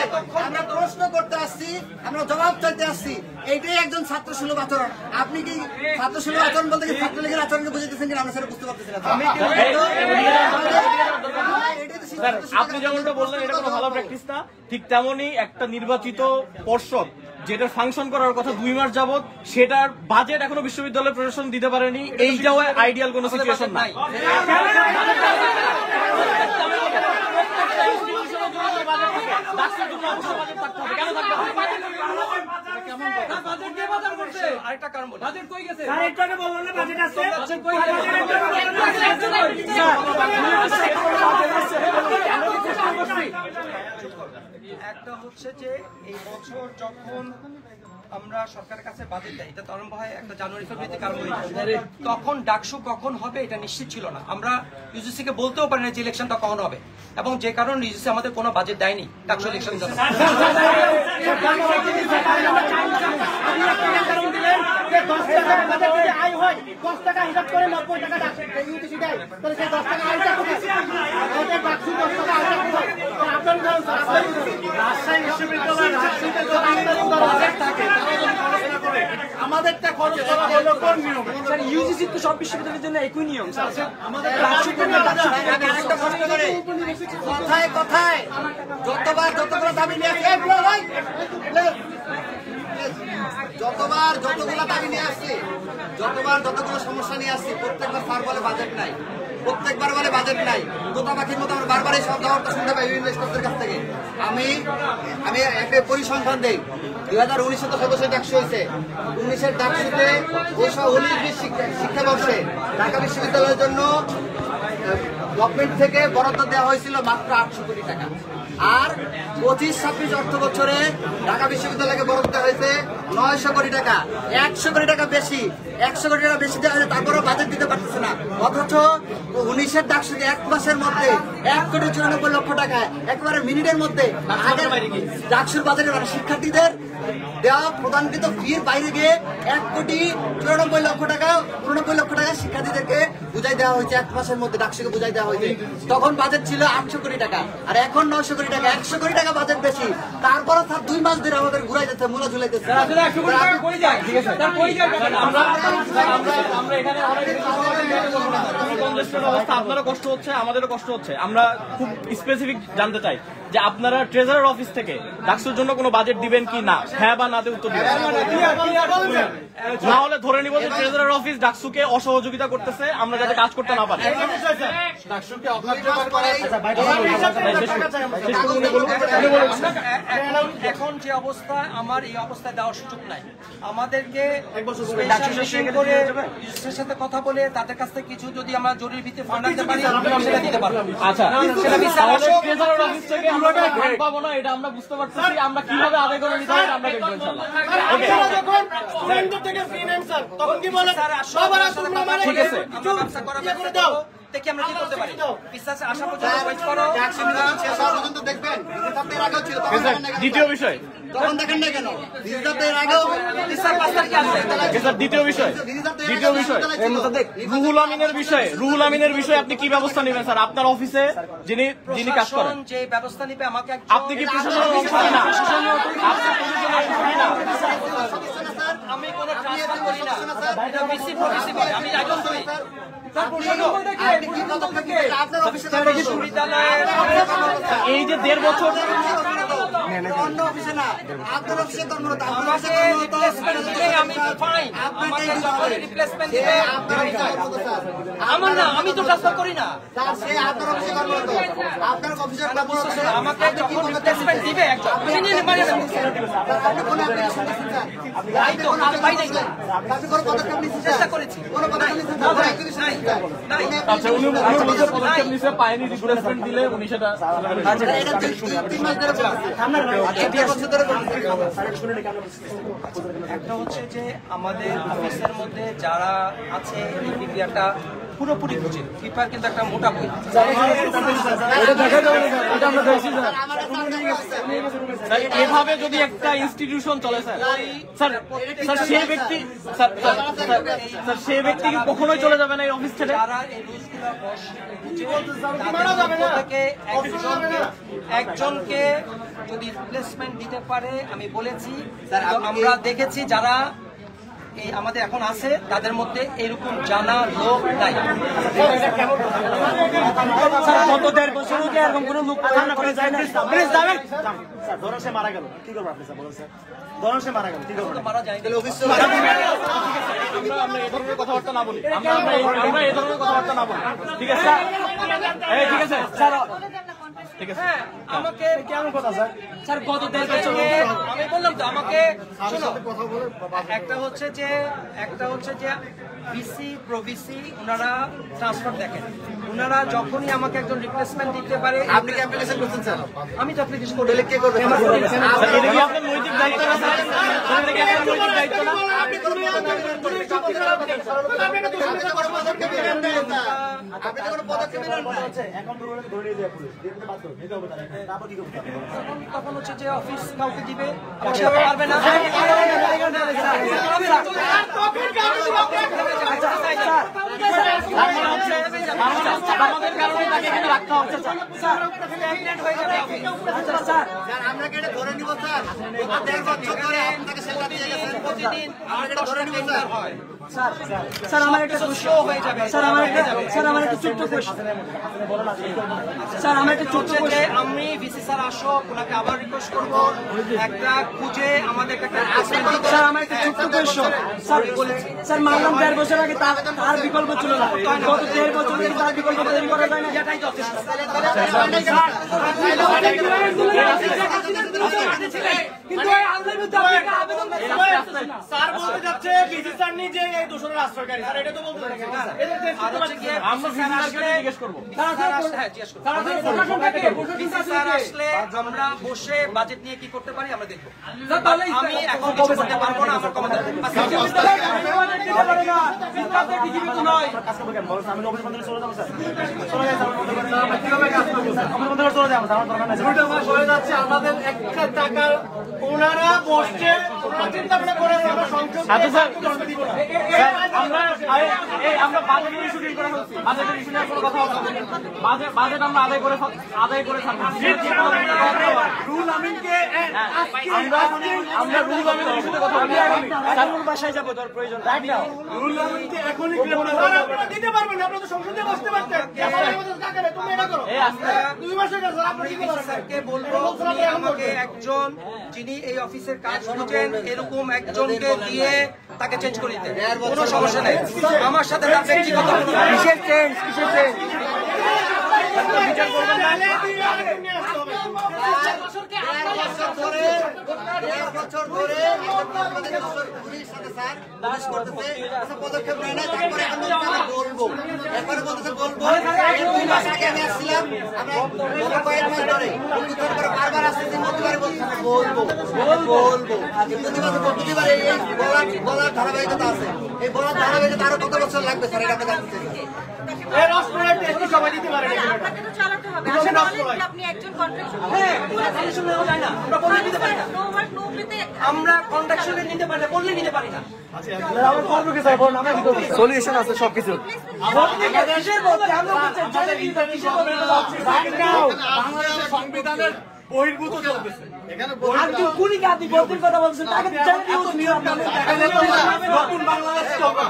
আমরা প্রশ্ন করতে আসছি, আমরা জবাব চাইতে আসছি। এইটাই একজন ছাত্র সুলভ আচরণ। আপনি কি ছাত্র সুলভ আচরণ বলতে কি ছাত্রলীগের আচরণকে বুঝাইতেছেন কিনা আমরা সেটা বুঝতে পারতেছি না। আপনি যেমনটা বললেন এটা কোনো ভালো প্র্যাকটিস না, ঠিক তেমনই একটা নির্বাচিত পর্ষদ যেটা ফাংশন করার কথা 2 মাস যাবত, সেটার বাজেট এখনো বিশ্ববিদ্যালয় প্রশাসন দিতে পারেনি, এইটাও আইডিয়াল কোনো সিচুয়েশন নাই। আরেকটা কারণ বলি, বাজেট কই গেছে? একটা হচ্ছে যে এই বছর যখন আমরা সরকারের কাছে বাজেট দেয়, এটা তো আরম্ভ হয় একটা জানুয়ারি ফেব্রুয়ারিতে কারণ তখন ডাকসু কখন হবে এটা নিশ্চিত ছিল না। আমরা ইউজিসি কে বলতেও পারি না যে ইলেকশনটা কখন হবে, এবং যে কারণে ইউজিসি আমাদের কোনো বাজেট দেয়নি ডাকসু ইলেকশন জন্য। আমাদেরটা খরচ করা হলো কোন নিয়ম? স্যার ইউজিসি তো সব বিশ্ববিদ্যালয়ের জন্য একই নিয়ম স্যার। আমাদের কথায় কথায় যতগুলো দাবি নিয়ে আসছি, যতগুলো দাবি নিয়ে আসছি, যতগুলো সমস্যা নিয়ে আসছি, প্রত্যেকবার স্যার বলে বাজেট নাই, প্রত্যেকবার বলে বাজেট নাই। গোটা পাখির মতো আমরা বারবার এই সব জবাবটা শুনতে পাই বিভিন্ন স্টাফদের কাছ থেকে। আমি একটা পরিসংখ্যান দেই, 2019 তো সদস্য ডাকসু হয়েছে, 19-এর ডাকসুতে 19 শিক্ষাবর্ষে ঢাকা বিশ্ববিদ্যালয়ের জন্য গভর্নমেন্ট থেকে বরাদ্দ দেওয়া হয়েছিল মাত্র 800 কোটি টাকা। আর 25-26 অর্থ বছরে ঢাকা বিশ্ববিদ্যালয়কে বরাদ্দ দেওয়া হয়েছে 900 কোটি টাকা, 100 কোটি টাকা বেশি, 100 কোটি টাকা বেশি দেওয়া হয়েছে, তারপরেও বাজেট দিতে পারতেছে না। অথচ 19-এর ডাকসুকে 1 মাসের মধ্যে 1,94,00,000 টাকা একেবারে মিনিটের মধ্যে আগের ডাকসুর বাজেটে মানে শিক্ষার্থীদের দেওয়া প্রদানকৃত ফির বাইরে গিয়ে 1,94,00,000 টাকা, 89 লক্ষ টাকা শিক্ষার্থীদেরকে বুঝাই দেওয়া হয়েছে 1 মাসের মধ্যে, ডাকসুকে বুঝাই দেওয়া হয়েছে। তখন বাজেট ছিল 800 কোটি টাকা, আর এখন 900 কোটি টাকা, 100 কোটি টাকা বাজেট বেশি। তারপরে স্যার 2 মাস ধরে আমাদের ঘুরাই যাচ্ছে, মূলা ঝুলাইতেছে। আমরা এখানে অবস্থা, আপনারও কষ্ট হচ্ছে, আমাদেরও কষ্ট হচ্ছে। আমরা খুব স্পেসিফিক জানতে চাই যে আপনারা ট্রেজারার অফিস থেকে ডাকসুর জন্য কোনো বাজেট দিবেন কি না, হ্যাঁ বা নাতে উত্তর দিবেন। না হলে ধরে নিব যে ট্রেজারার অফিস ডাকসুকে অসহযোগিতা করতেছে, আমরা যাতে কাজ করতে না পারি। এখন যে অবস্থা, আমার এই অবস্থায় দেওয়ার সুযোগ নাই। আমাদেরকে সাথে কথা বলে তাদের কাছ থেকে কিছু যদি আমরা জরুরি ভিত্তিতে ফান্ড আনতে পারি সেটা দিতে পারবো। আচ্ছা, ট্রেজারার অফিস থেকে আমরা ফান্ড পাবো না এটা আমরা বুঝতে পারতেছি, আমরা কিভাবে আদায় করে নিতে হবে আমরা দেখবো ইনশাআল্লাহ। ঠিক আছে, আমরা ব্যবসা করার ব্যবস্থা করবো, দেখি আমরা কি করতে পারি। বিশ্বাসে আসা পর্যন্ত ওয়েট করো, পর্যন্ত দেখবেন। দ্বিতীয় বিষয়, তখন দেখেন না কেন রিজার্ভের আগেও দ্বিতীয় বিষয় রুহুল আমিনের বিষয়ে আপনি কি ব্যবস্থা নেবেন স্যার? আপনার অফিসে যিনি কাজ করেন যে ব্যবস্থা নিবে আমাকে, আপনি কি প্রশাসনের অংশ না? আমি কোনো ট্রান্সফার করি না। এটা ভিসি প্রভিসি বলে, আমি একজন দুই এই যে 1.5 বছর অন্য অফিসে না, আপনার অফিসে কর্মরত, আমাকে রিপ্লেসমেন্ট দিলে আমি ফাইন, আমাকে যখন রিপ্লেসমেন্ট দিবে আমার না, আমি তো ট্রান্সফার করি না, সে আপনার অফিসে কর্মরত, আপনার অফিসের কর্মরত আমাকে যখন রিপ্লেসমেন্ট দিবে একজন আমি নিয়ে নেব। আপনি কোন অ্যাপ্লিকেশন দিচ্ছেন স্যার? তাই তো আমি পাই নাই, আপনি কোন পদক্ষেপ নিচ্ছেন? চেষ্টা করেছি, কোন পদক্ষেপ নিচ্ছেন? নাই নাই আচ্ছা উনি পদক্ষেপ নিছে পায়নি রিপ্লেসমেন্ট দিলে উনি সেটা এটা 3 মাস ধরে চলছে, একটা বছর ধরে চলছে। একটা হচ্ছে যে আমাদের অফিসের মধ্যে যারা আছে এই প্রক্রিয়াটা পুরোপুরি বুঝে। ফিফার কিন্তু একটা মোটা বই, স্যার এভাবে যদি একটা ইনস্টিটিউশন চলে স্যার স্যার স্যার সেই ব্যক্তি স্যার স্যার সেই ব্যক্তি কি কখনোই চলে যাবে না এই অফিস ছেড়ে? যারা এই রুলসগুলো একজনকে যদি রিপ্লেসমেন্ট দিতে পারে, আমি বলেছি আমরা দেখেছি যারা এই আমাদের এখন আছে তাদের মধ্যে এরকম জানা লোক নাই। গত 1.5 বছর কি এরকম কোনো লোক করে যায় না? প্লিজ যাবেন স্যার, ধরুন সে মারা গেল, কি করব আপনি স্যার বলেন স্যার? ধরুন সে মারা গেল, কি করব? মারা যায় আমরা এই ধরনের কথাবার্তা না বলি, আমরা এই ধরনের কথাবার্তা না বলি, ঠিক আছে এই ঠিক আছে স্যার, ঠিক আছে। হ্যাঁ, আমাকে কেমন কথা স্যার? স্যার গত 1.5 বছর আমি বললাম তো, আমাকে শোনো, একটা হচ্ছে যে ভিসি প্রভিসি ওনারা ট্রান্সফার দেখেন, ওনারা যখনই আমাকে একজন রিপ্লেসমেন্ট দিতে পারে। আপনি কি অ্যাপ্লিকেশন করছেন স্যার? আমি তো অ্যাপ্লিকেশন করলে কে করবে? এটা কি আপনার নৈতিক দায়িত্ব না স্যার? এটা কি আপনার নৈতিক দায়িত্ব না? আপনি কোন পদক্ষেপ নেন না, আপনি তো কোনো পদক্ষেপ নেন না। এখন তো ধরে নিয়ে যায় পুলিশ, দিতে বাধ্য নিতে হবে তারা, তারপর কি করতে হবে? তখন হচ্ছে যে অফিস কাউকে দিবে, আমাকে পারবে না। আমাদের কারণে তাকে এখানে রাখতে হচ্ছে স্যার। স্যার আমরা কি এটা ধরে নিব স্যার? 1.5 বছর ধরে আপনাকে সেটা দিয়ে গেছেন, প্রতিদিন আমরা এটা ধরে নিব স্যার? হয় স্যার আমার একটা শো হয়ে যাবে। স্যার আমার একটা ছোট্ট কোয়েশ্চেন, স্যার আমার একটা ছোট্ট হচ্ছে যে আমি ভিসি স্যার আসো, ওনাকে আবার রিকোয়েস্ট করবো একটা খুঁজে আমাদের একটা স্যার আমার একটা ছোট্ট কোয়েশ্চেন, স্যার মানলাম 1.5 বছর আগে তার বিকল্প ছিল না, গত 1.5 বছর ধরে তার বিকল্প তৈরি করা যায় না, এটাই যথেষ্ট। কিন্তু এই আন্দোলনের বিরুদ্ধে আপনাকে আবেদন করতে না। স্যার বলতে যাচ্ছে বিসি স্যার নিজে এই দোষরের আশ্রয়কারী, স্যার এটা তো বলতে যাচ্ছে না। আর হচ্ছে গিয়ে আমরা ফিজিক্যালি জিজ্ঞেস করব। হ্যাঁ জিজ্ঞেস করবো। ভিসি স্যার আসলে আমরা বসে বাজেট নিয়ে কি করতে পারি আমরা দেখবো। আমি এখন কিছু করতে পারবো না, আমার ক্ষমতা নেই। কাজ করবো কেন বলেন? আমি অফিস বন্ধ করে চলে যাবো স্যার, চলে যাই স্যার, কিভাবে কাজ করবো স্যার? অফিস বন্ধ করে চলে যাবো স্যার, আমার দরকার নাই স্যার। 2 মাস হয়ে যাচ্ছে আমাদের একটা টাকা ওনারা বসছে, ওনারা চিন্তা ভাবনা করে আমরা সংযোগ আচ্ছা স্যার, আমরা বাজেটের ইস্যু ডিল করে ফেলছি, বাজেটের ইস্যু নিয়ে কোনো কথা হবে না। বাজেট আমরা আদায় করে থাকবো। রুল আমিনকে আমরা রুল আমিনের ইস্যুতে কথা বলি। স্যার বাসায় যাবো, তোর প্রয়োজন রাইট নাও। রুল আমিনকে এখনই গ্রেফতার আপনারা দিতে পারবেন না, আপনারা তো সংসদে বসতে পারতেন। তুমি এটা করো, এই আজকে 2 মাস হয়ে গেছে স্যার, আপনারা দিতে পারবেন না। স্যারকে বলবো উনি আমাকে একজন যিনি এই অফিসের কাজ বুঝেন এরকম একজনকে দিয়ে তাকে চেঞ্জ করে দিতে, কোনো সমস্যা নেই। আমার সাথে তার ব্যক্তিগত কিসের চেঞ্জ, কিসের চেঞ্জ? বিচার করবেন না, নিয়ে আসতে হবে। 1.5 বছর ধরে আমাদের পুলিশ সাথে স্যার পুলিশ করতেছে, কোনো পদক্ষেপ নেয় না। তারপরে আমরা বলবো, এরপরে বলতেছে বলবো। 2 মাস আগে আমি আসছিলাম, আমরা কয়েক মাস ধরে করে বারবার আসতেছি, প্রতিবারে বলছি বলবো বলবো, প্রতিবার এই বলার ধারাবাহিকতা আছে। এই বলার ধারাবাহিকতা আরো কত বছর লাগবে স্যার, এটা আমরা জানতে চাই। এই রসপুরের টেস্ট সবাই দিতে পারে না। আপনাকে তো চালাতে হবে। আপনি বলেন যে আপনি একজন আমরা কন্ট্রাকশনে নিতে পারি না, বললে নিতে পারি না। আমার করবো কি স্যার বলুন, আমরা কি করবো? সলিউশন আছে সবকিছু। বাংলাদেশের সংবিধানের বহির্ভূত চলতেছে আর তুই কুড়িকে আপনি বলতেন কথা বলছেন তাকে চ্যানেল ইউজ নিয়ে নতুন বাংলাদেশ চলবে।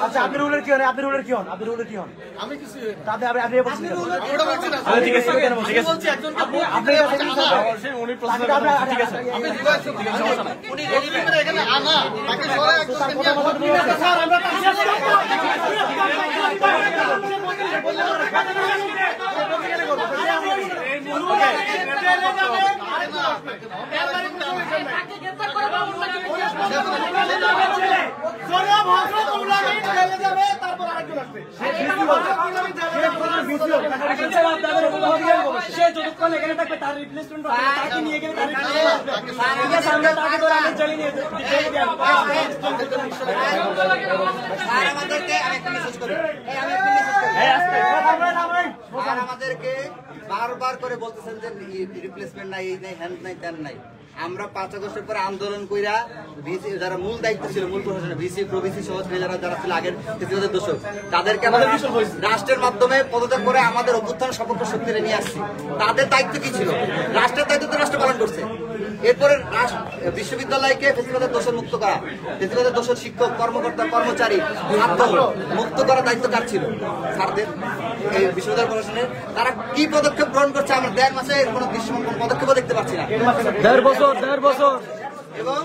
আচ্ছা আপনি রুলের কি হন? আপনি রুলের কি হন? আপনি রুলের কি হন? আমি কিছু তাতে আপনি বলছেন ঠিক আছে ঠিক আছে বলছি একজন আপনি উনি প্রশ্ন ঠিক আছে এখানে আনা তাকে সরাই স্যার আমরা সে যতক্ষণ এখানে থাকবে তার রিপ্লেসমেন্ট তাকে নিয়ে গেলে তার আমরা তাকে ধরে আমি চলে নিয়ে আমাদেরকে বারবার করে বলতেছেন যে রিপ্লেসমেন্ট নাই, এই নাই, হ্যান্ড নাই, ত্যান নাই। আমরা 5 আগস্টের পরে আন্দোলন কইরা ভিসি যারা মূল দায়িত্ব ছিল, মূল প্রশাসনে ভিসি প্রভিসি সহ যারা ছিল আগের ফেসিলিটির দোষক, তাদেরকে আমরা রাষ্ট্রের মাধ্যমে পদত্যাগ করে আমাদের অভ্যুত্থান সপক্ষ শক্তিতে নিয়ে আসছি। তাদের দায়িত্ব কি ছিল? রাষ্ট্রের দায়িত্ব তো রাষ্ট্র পালন করছে। এরপরে বিশ্ববিদ্যালয়কে ফেসিলিটির দোষের মুক্ত করা, ফেসিলিটির দোষের শিক্ষক, কর্মকর্তা, কর্মচারী, ছাত্র মুক্ত করা দায়িত্ব কার ছিল? স্যারদের। এই বিশ্ববিদ্যালয় প্রশাসনের তারা কি পদক্ষেপ গ্রহণ করছে আমরা 1.5 মাসে কোনো পদক্ষেপও দেখতে পাচ্ছি না। 1.5 বছর এবং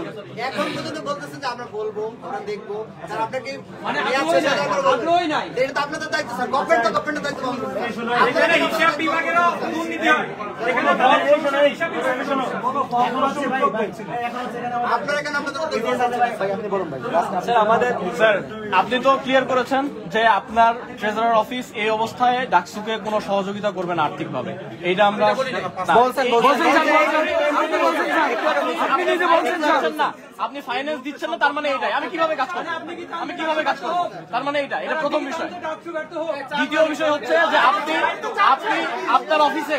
এখন পর্যন্ত বলতেছেন যে আমরা বলবো, আমরা দেখবো। স্যার আপনাকে আগ্রহই নাই। এটা তো আপনাদের দায়িত্ব স্যার, গভর্নমেন্টের দায়িত্ব পালন করতে হবে। হিসাব বিভাগেরও দুর্নীতি হয় এখানে আপনারা এখানে আপনাদের স্যার আপনি তো ক্লিয়ার করেছেন যে আপনার ট্রেজারার অফিস এই অবস্থায় ডাকসুকে কোনো সহযোগিতা করবে না আর্থিকভাবে, এইটা আমরা আপনি ফাইন্যান্স দিচ্ছেন না, তার মানে এইটাই। আমি কিভাবে কাজ করবো? তার মানে এইটা, এটা প্রথম বিষয়। দ্বিতীয় বিষয় হচ্ছে যে আপনি আপনার অফিসে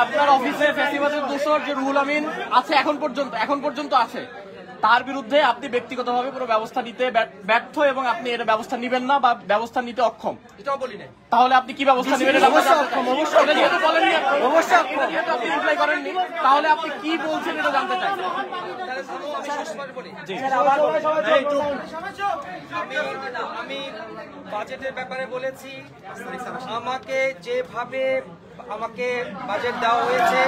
আপনার অফিসে ফ্যাসিবাদের দোষর যে রুহুল আমিন আছে এখন পর্যন্ত আছে, তার বিরুদ্ধে আপনি ব্যক্তিগতভাবে কোনো ব্যবস্থা নিতে ব্যর্থ এবং আপনি এটা ব্যবস্থা নিবেন না বা ব্যবস্থা নিতে অক্ষম, এটাও বলি না। তাহলে আপনি কি ব্যবস্থা নেবেন? যেহেতু বলেননি, যেহেতু আপনি রিপ্লাই করেননি, তাহলে আপনি কি বলছেন এটা জানতে চাই। আমি বাজেটের ব্যাপারে বলেছি, আমাকে যেভাবে আমাকে বাজেট দেওয়া হয়েছে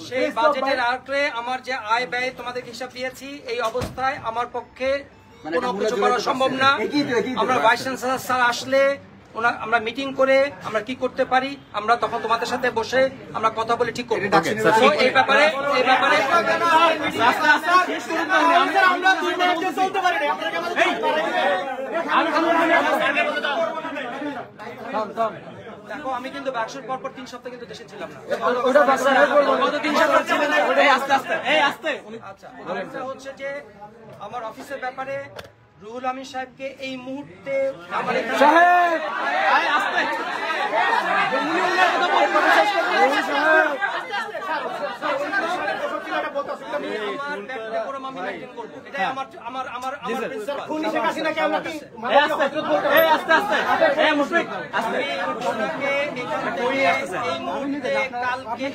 সেই বাজেটের আলোকে আমার যে আয় ব্যয় তোমাদের হিসাব দিয়েছি, এই অবস্থায় আমার পক্ষে কোনো কিছু করা সম্ভব না। আমরা ভাইস চ্যান্সেলর স্যার আসলে আমরা মিটিং করে আমরা কি করতে পারি, আমরা তখন তোমাদের সাথে বসে আমরা কথা বলে ঠিক করবো। এই ব্যাপারে দেখো, আমি কিন্তু ব্যবসার পরপর 3 সপ্তাহ কিন্তু দেশে ছিলাম না। আচ্ছা, হচ্ছে যে আমার অফিসের ব্যাপারে রুহুল আমিন সাহেবকে এই মুহূর্তে আমার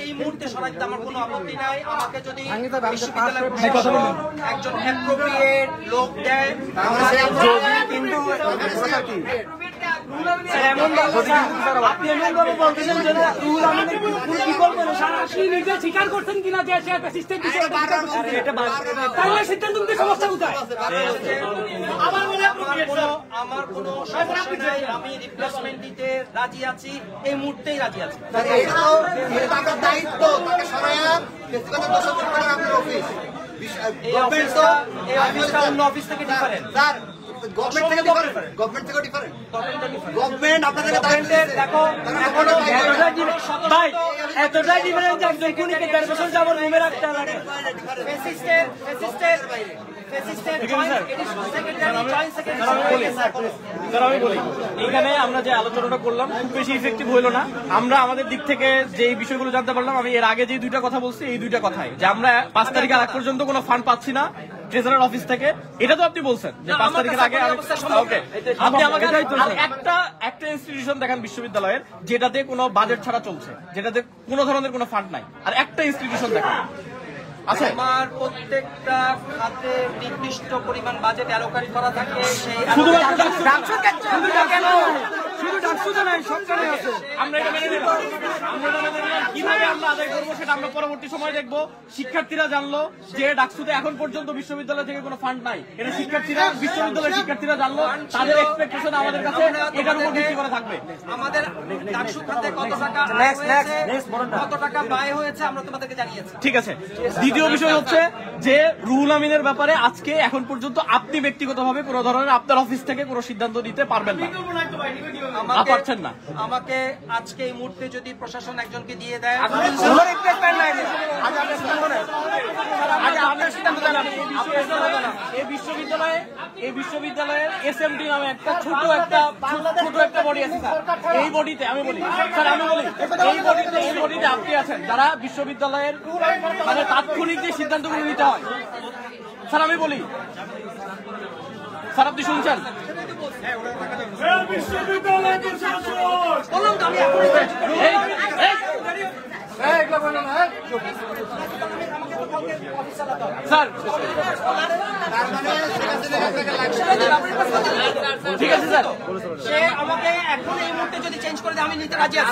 এই মুহূর্তে সরাইতে আমার কোনো আপত্তি নাই। আমাকে যদি একজন অ্যাপ্রোপ্রিয়েট লোক দেয়, কিন্তু স্বীকার করছেন কিনা যে সিস্টেম সিদ্ধান্ত নিতে সমস্যা কোথায়? আমার কোনো সমস্যা নাই, আমি রিপ্লেসমেন্ট দিতে রাজি আছি, এই মুহূর্তেই রাজি আছি। দায়িত্ব তাকে সরাইয়া ব্যক্তিগত দোষক করার আপনার অফিস। এই অফিসটা অন্য অফিস থেকে ডিফারেন্ট। স্যার গভর্নমেন্ট থেকে ডিফারেন্ট। গভর্নমেন্ট আপনাদেরকে দেখো এতটাই ডিফারেন্স যে একজন খুনিকে 1.5 বছর যাবত রুমে রাখতে লাগে। আমি বলি, এখানে আমরা যে আলোচনাটা করলাম খুব বেশি ইফেক্টিভ হইলো না। আমরা আমাদের দিক থেকে যে বিষয়গুলো জানতে পারলাম, আমি এর আগে যে 2টা কথা বলছি, এই 2টা কথাই যে আমরা 5 তারিখের আগ পর্যন্ত কোনো ফান্ড পাচ্ছি না, ট্রেজারার অফিস থেকে, এটা তো আপনি বলছেন যে 5 তারিখের আগে। ওকে, আপনি আমাকে একটা ইনস্টিটিউশন দেখান বিশ্ববিদ্যালয়ের যেটাতে কোনো বাজেট ছাড়া চলছে, যেটাতে কোনো ধরনের কোনো ফান্ড নাই, আর একটা ইনস্টিটিউশন দেখান। আচ্ছা, আমার প্রত্যেকটা খাতে নির্দিষ্ট পরিমাণ বাজেট অ্যালোকেট করা থাকে। সেই কিভাবে আমরা আদায় করবো সেটা আমরা পরবর্তী সময় দেখবো। শিক্ষার্থীরা জানলো যে ডাকসুতে এখন পর্যন্ত বিশ্ববিদ্যালয় থেকে কোনো ফান্ড নাই, এটা শিক্ষার্থীরা, বিশ্ববিদ্যালয়ের শিক্ষার্থীরা জানলো, তাদের এক্সপেকটেশন আমাদের কাছে এটার উপর ভিত্তি করে থাকবে। আমাদের ডাকসু খাতে কত টাকা আয় হয়েছে, কত টাকা ব্যয় হয়েছে আমরা তোমাদেরকে জানিয়েছি। ঠিক আছে। দ্বিতীয় বিষয় হচ্ছে যে রুহুল আমিনের ব্যাপারে আজকে এখন পর্যন্ত আপনি ব্যক্তিগতভাবে কোনো ধরনের আপনার অফিস থেকে কোনো সিদ্ধান্ত নিতে পারবেন না, পারছেন না। আমাকে আজকে এই মুহূর্তে যদি প্রশাসন একজনকে দিয়ে দেয়, এই বিশ্ববিদ্যালয়ের এসএমডি নামে একটা ছোট একটা বডি আছে স্যার। এই বডিতে আমি বলি স্যার, এই বডিতে আপনি আছেন যারা বিশ্ববিদ্যালয়ের মানে তাৎক্ষণিক যে সিদ্ধান্তগুলো নিতে হয়। স্যার আমি বলি স্যার, আপনি শুনছেন? স্যার ঠিক আছে স্যার, সে আমাকে এখন এই মুহূর্তে যদি চেঞ্জ করে দেয় আমি নিতে রাজি আছি।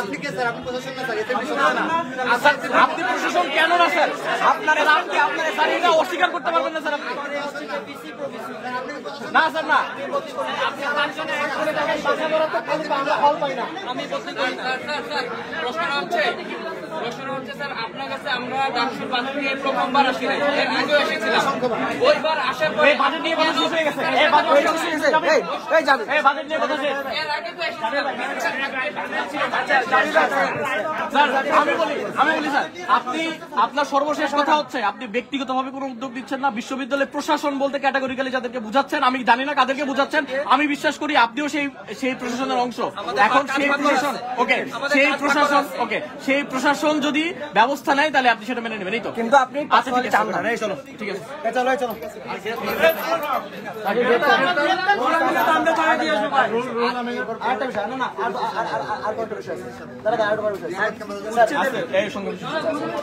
আপনি প্রশাসন কেন না স্যার? আপনারা স্যার এটা অস্বীকার করতে পারবেন না স্যার আপনি? না স্যার, না, আমি বলতে পারি না। প্রশ্ন হচ্ছে স্যার, আপনার কাছে আমরা ডাকসুর বাজেট নিয়ে প্রথমবার আসি নাই, এর আগেও এসেছিলাম। ওইবার আসার পরে বাজেট নিয়ে কথা শেষ হয়ে গেছে। বাজেট নিয়ে কথা শেষ। এর আগে তো এসেছিলাম। স্যার আমি বলি স্যার, আপনি আপনার সর্বশেষ কথা হচ্ছে আপনি ব্যক্তিগতভাবে কোনো উদ্যোগ দিচ্ছেন না, বিশ্ববিদ্যালয়ের প্রশাসন বলতে ক্যাটাগরিক্যালি যাদেরকে বুঝাচ্ছেন, আমি জানি না কাদেরকে বুঝাচ্ছেন, আমি বিশ্বাস করি আপনিও সেই প্রশাসনের অংশ। এখন সেই প্রশাসন সেই প্রশাসন যদি ব্যবস্থা নেয় তাহলে আপনি সেটা মেনে নেবেন, এই তো? কিন্তু আপনি আচ্ছা ঠিক আছে, চলো ঠিক আছে, চলো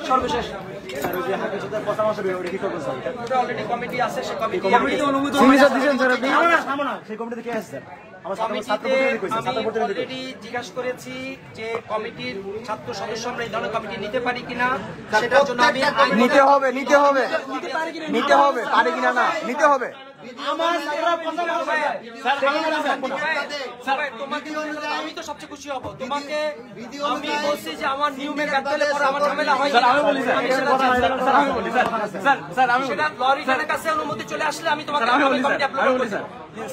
সর্বশেষ অলরেডি কমিটি আছে, সেই কমিটি অলরেডি জিজ্ঞাসা করেছি যে কমিটির ছাত্র সদস্য আমরা এই ধরনের কমিটি নিতে পারি কিনা, সেটার জন্য আমি নিতে হবে পারে কিনা না নিতে হবে। আমি তো সবচেয়ে খুশি হব, তোমাকে আমি বলছি যে আমার নিয়মে ব্যর্থ হলে পরে আমার ঝামেলা হয়। সেটা ল রিটার্নের কাছে অনুমতি চলে আসলে আমি তোমাকে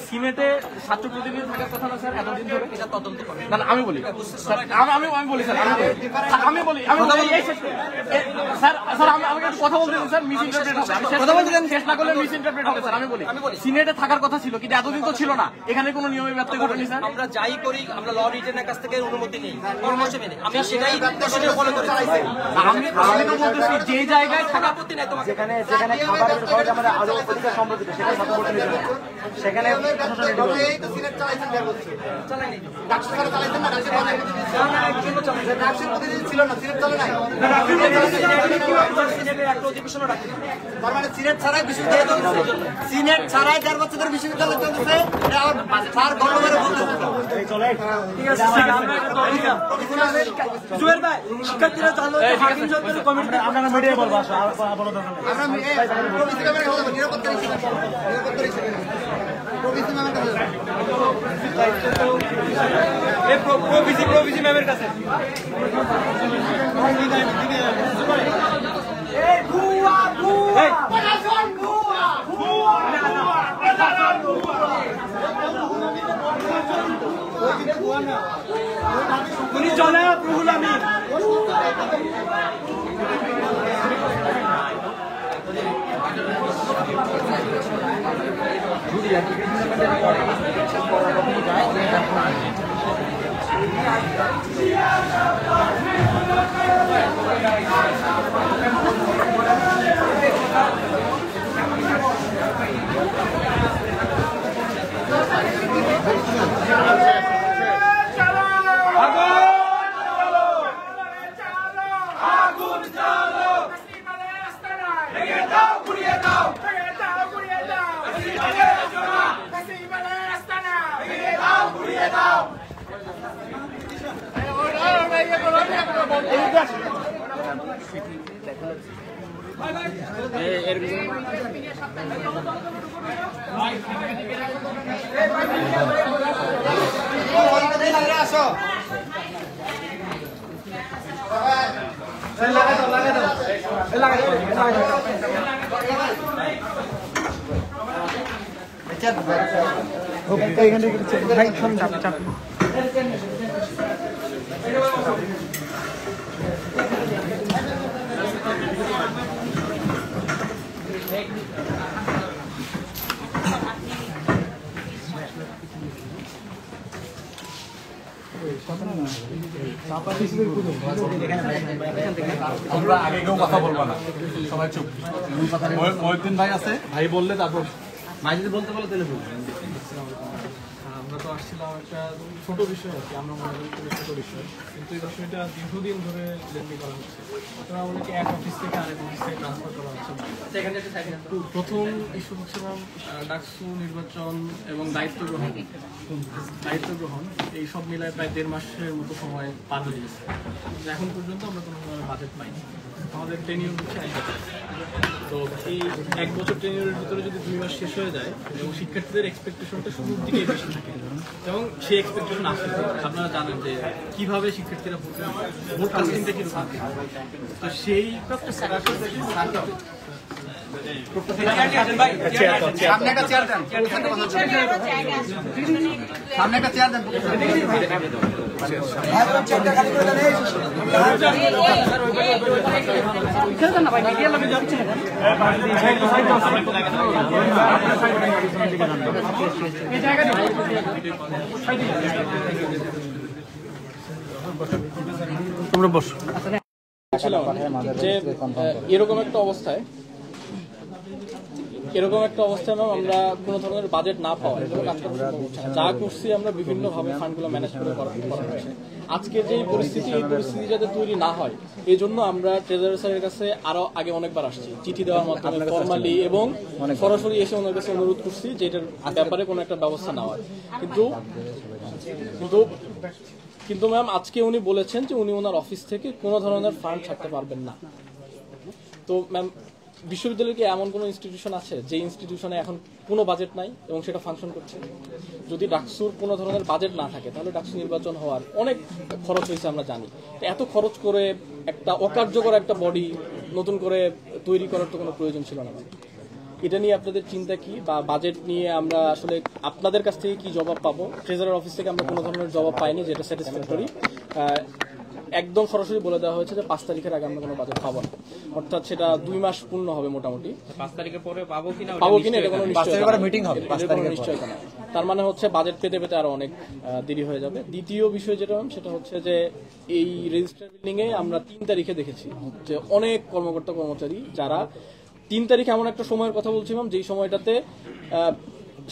সিনেটে ছাত্র প্রতিনিধি থাকার কথা না স্যার এতদিন ধরে? এটা তদন্ত করে না আমি বলি স্যার, আমাকে একটু কথা বলতে দিন স্যার, মিস ইন্টারপ্রেট হবে, শেষ না করলে মিস ইন্টারপ্রেট হবে স্যার। আমি বলি সিনেটে থাকার কথা ছিল, কিন্তু এতদিন তো ছিল না, এখানে কোনো নিয়মে ব্যর্থ ঘটেনি স্যার। আমরা যাই করি আমরা ল রিটার্নের কাছ থেকে অনুমতি নেই, পরামর্শ মেনে আমি সেটাই ফলো করে আমি তো বলতেছি যে জায়গায় থাকা আপত্তি নাই তোমাকে, যেখানে খাবারের খরচ আমাদের আরো অধিকার সম্পর্কিত সেখানে কথা বলতে নিতে হবে। সেখানে সিনেট ছাড়াই 4 বছর ধরে বিশ্ববিদ্যালয় চলতেছে, আপনারা মিডিয়া বলবো প্রভিসি ম্যামের কাছে উনি জনাব রুহুল আমিন। আসো আমরা আগে কেউ কথা বলবো না, সবাই চুপ। মহিউদ্দিন ভাই আছে, ভাই বললে তারপর মাঝে যদি বলতে বলো তাহলে আমরা তো আসছিলাম একটা ছোট বিষয় আর কি, আমরা মনে করি খুবই ছোট বিষয়, কিন্তু এই বিষয়টা দীর্ঘদিন ধরে লেনদেন করা হচ্ছে। অথবা আমাদেরকে এক অফিস থেকে আরেক অফিস থেকে ট্রান্সফার করা হচ্ছে। প্রথম ইস্যু হচ্ছে ডাকসু নির্বাচন এবং দায়িত্ব গ্রহণ এই সব মিলায় প্রায় 1.5 মাসের মতো সময় পার হয়ে গেছে। এখন পর্যন্ত আমরা কোনো ধরনের বাজেট পাইনি। আমাদের টেনিয়র হচ্ছে 1 বছর। তো এই 1 বছর টেনিয়রের ভিতরে যদি 2 মাস শেষ হয়ে যায় এবং শিক্ষার্থীদের এক্সপেকটেশনটা শুরুর দিকে বেশি থাকে এবং সেই এক্সপেকটেশন আসে, আপনারা জানেন যে কীভাবে শিক্ষার্থীরা ভোট কাস্টিংটা কীরকম, তো সেই সামনে একটা চেয়ার দেন, সামনে একটা চেয়ার দেন। তোমরা বসো। যে এরকম একটা অবস্থায় ম্যাম আমরা কোনো ধরনের বাজেট না পাওয়া যা করছি আমরা বিভিন্নভাবে ফান্ডগুলো ম্যানেজ করে করা হয়েছে। আজকে যে পরিস্থিতি, এই পরিস্থিতি যাতে তৈরি না হয় এই জন্য আমরা ট্রেজারার স্যারের কাছে আরো আগে অনেকবার আসছি, চিঠি দেওয়ার মাধ্যমে ফর্মালি এবং সরাসরি এসে ওনার কাছে অনুরোধ করছি যে এটার ব্যাপারে কোনো একটা ব্যবস্থা নেওয়ার। কিন্তু ম্যাম আজকে উনি বলেছেন যে উনি ওনার অফিস থেকে কোনো ধরনের ফান্ড ছাড়তে পারবেন না। তো ম্যাম বিশ্ববিদ্যালয়ে কি এমন কোনো ইনস্টিটিউশন আছে যে ইনস্টিটিউশনে এখন কোনো বাজেট নাই এবং সেটা ফাংশন করছে? যদি ডাকসুর কোনো ধরনের বাজেট না থাকে তাহলে ডাকসু নির্বাচন হওয়ার অনেক খরচ হয়েছে আমরা জানি। এত খরচ করে একটা অকার্যকর একটা বডি নতুন করে তৈরি করার তো কোনো প্রয়োজন ছিল না। এটা নিয়ে আপনাদের চিন্তা কি, বা বাজেট নিয়ে আমরা আসলে আপনাদের কাছ থেকে কি জবাব পাবো? ট্রেজারার অফিস থেকে আমরা কোনো ধরনের জবাব পাইনি যেটা স্যাটিসফ্যাক্টরি। একদম সরাসরি বলে দেওয়া হয়েছে যে 5 তারিখের আগে আমরা কোনো বাজেট পাবো না, অর্থাৎ সেটা 2 মাস পূর্ণ হবে মোটামুটি। 5 তারিখের পরে পাবো কিনা এটা কোনো নিশ্চয়তা না। তার মানে হচ্ছে বাজেট পেতে আরো অনেক দেরি হয়ে যাবে। দ্বিতীয় বিষয় যেটা সেটা হচ্ছে যে এই রেজিস্ট্রার বিল্ডিং এ আমরা 3 তারিখে দেখেছি যে অনেক কর্মকর্তা কর্মচারী যারা 3 তারিখে এমন একটা সময়ের কথা বলছিলাম যেই সময়টাতে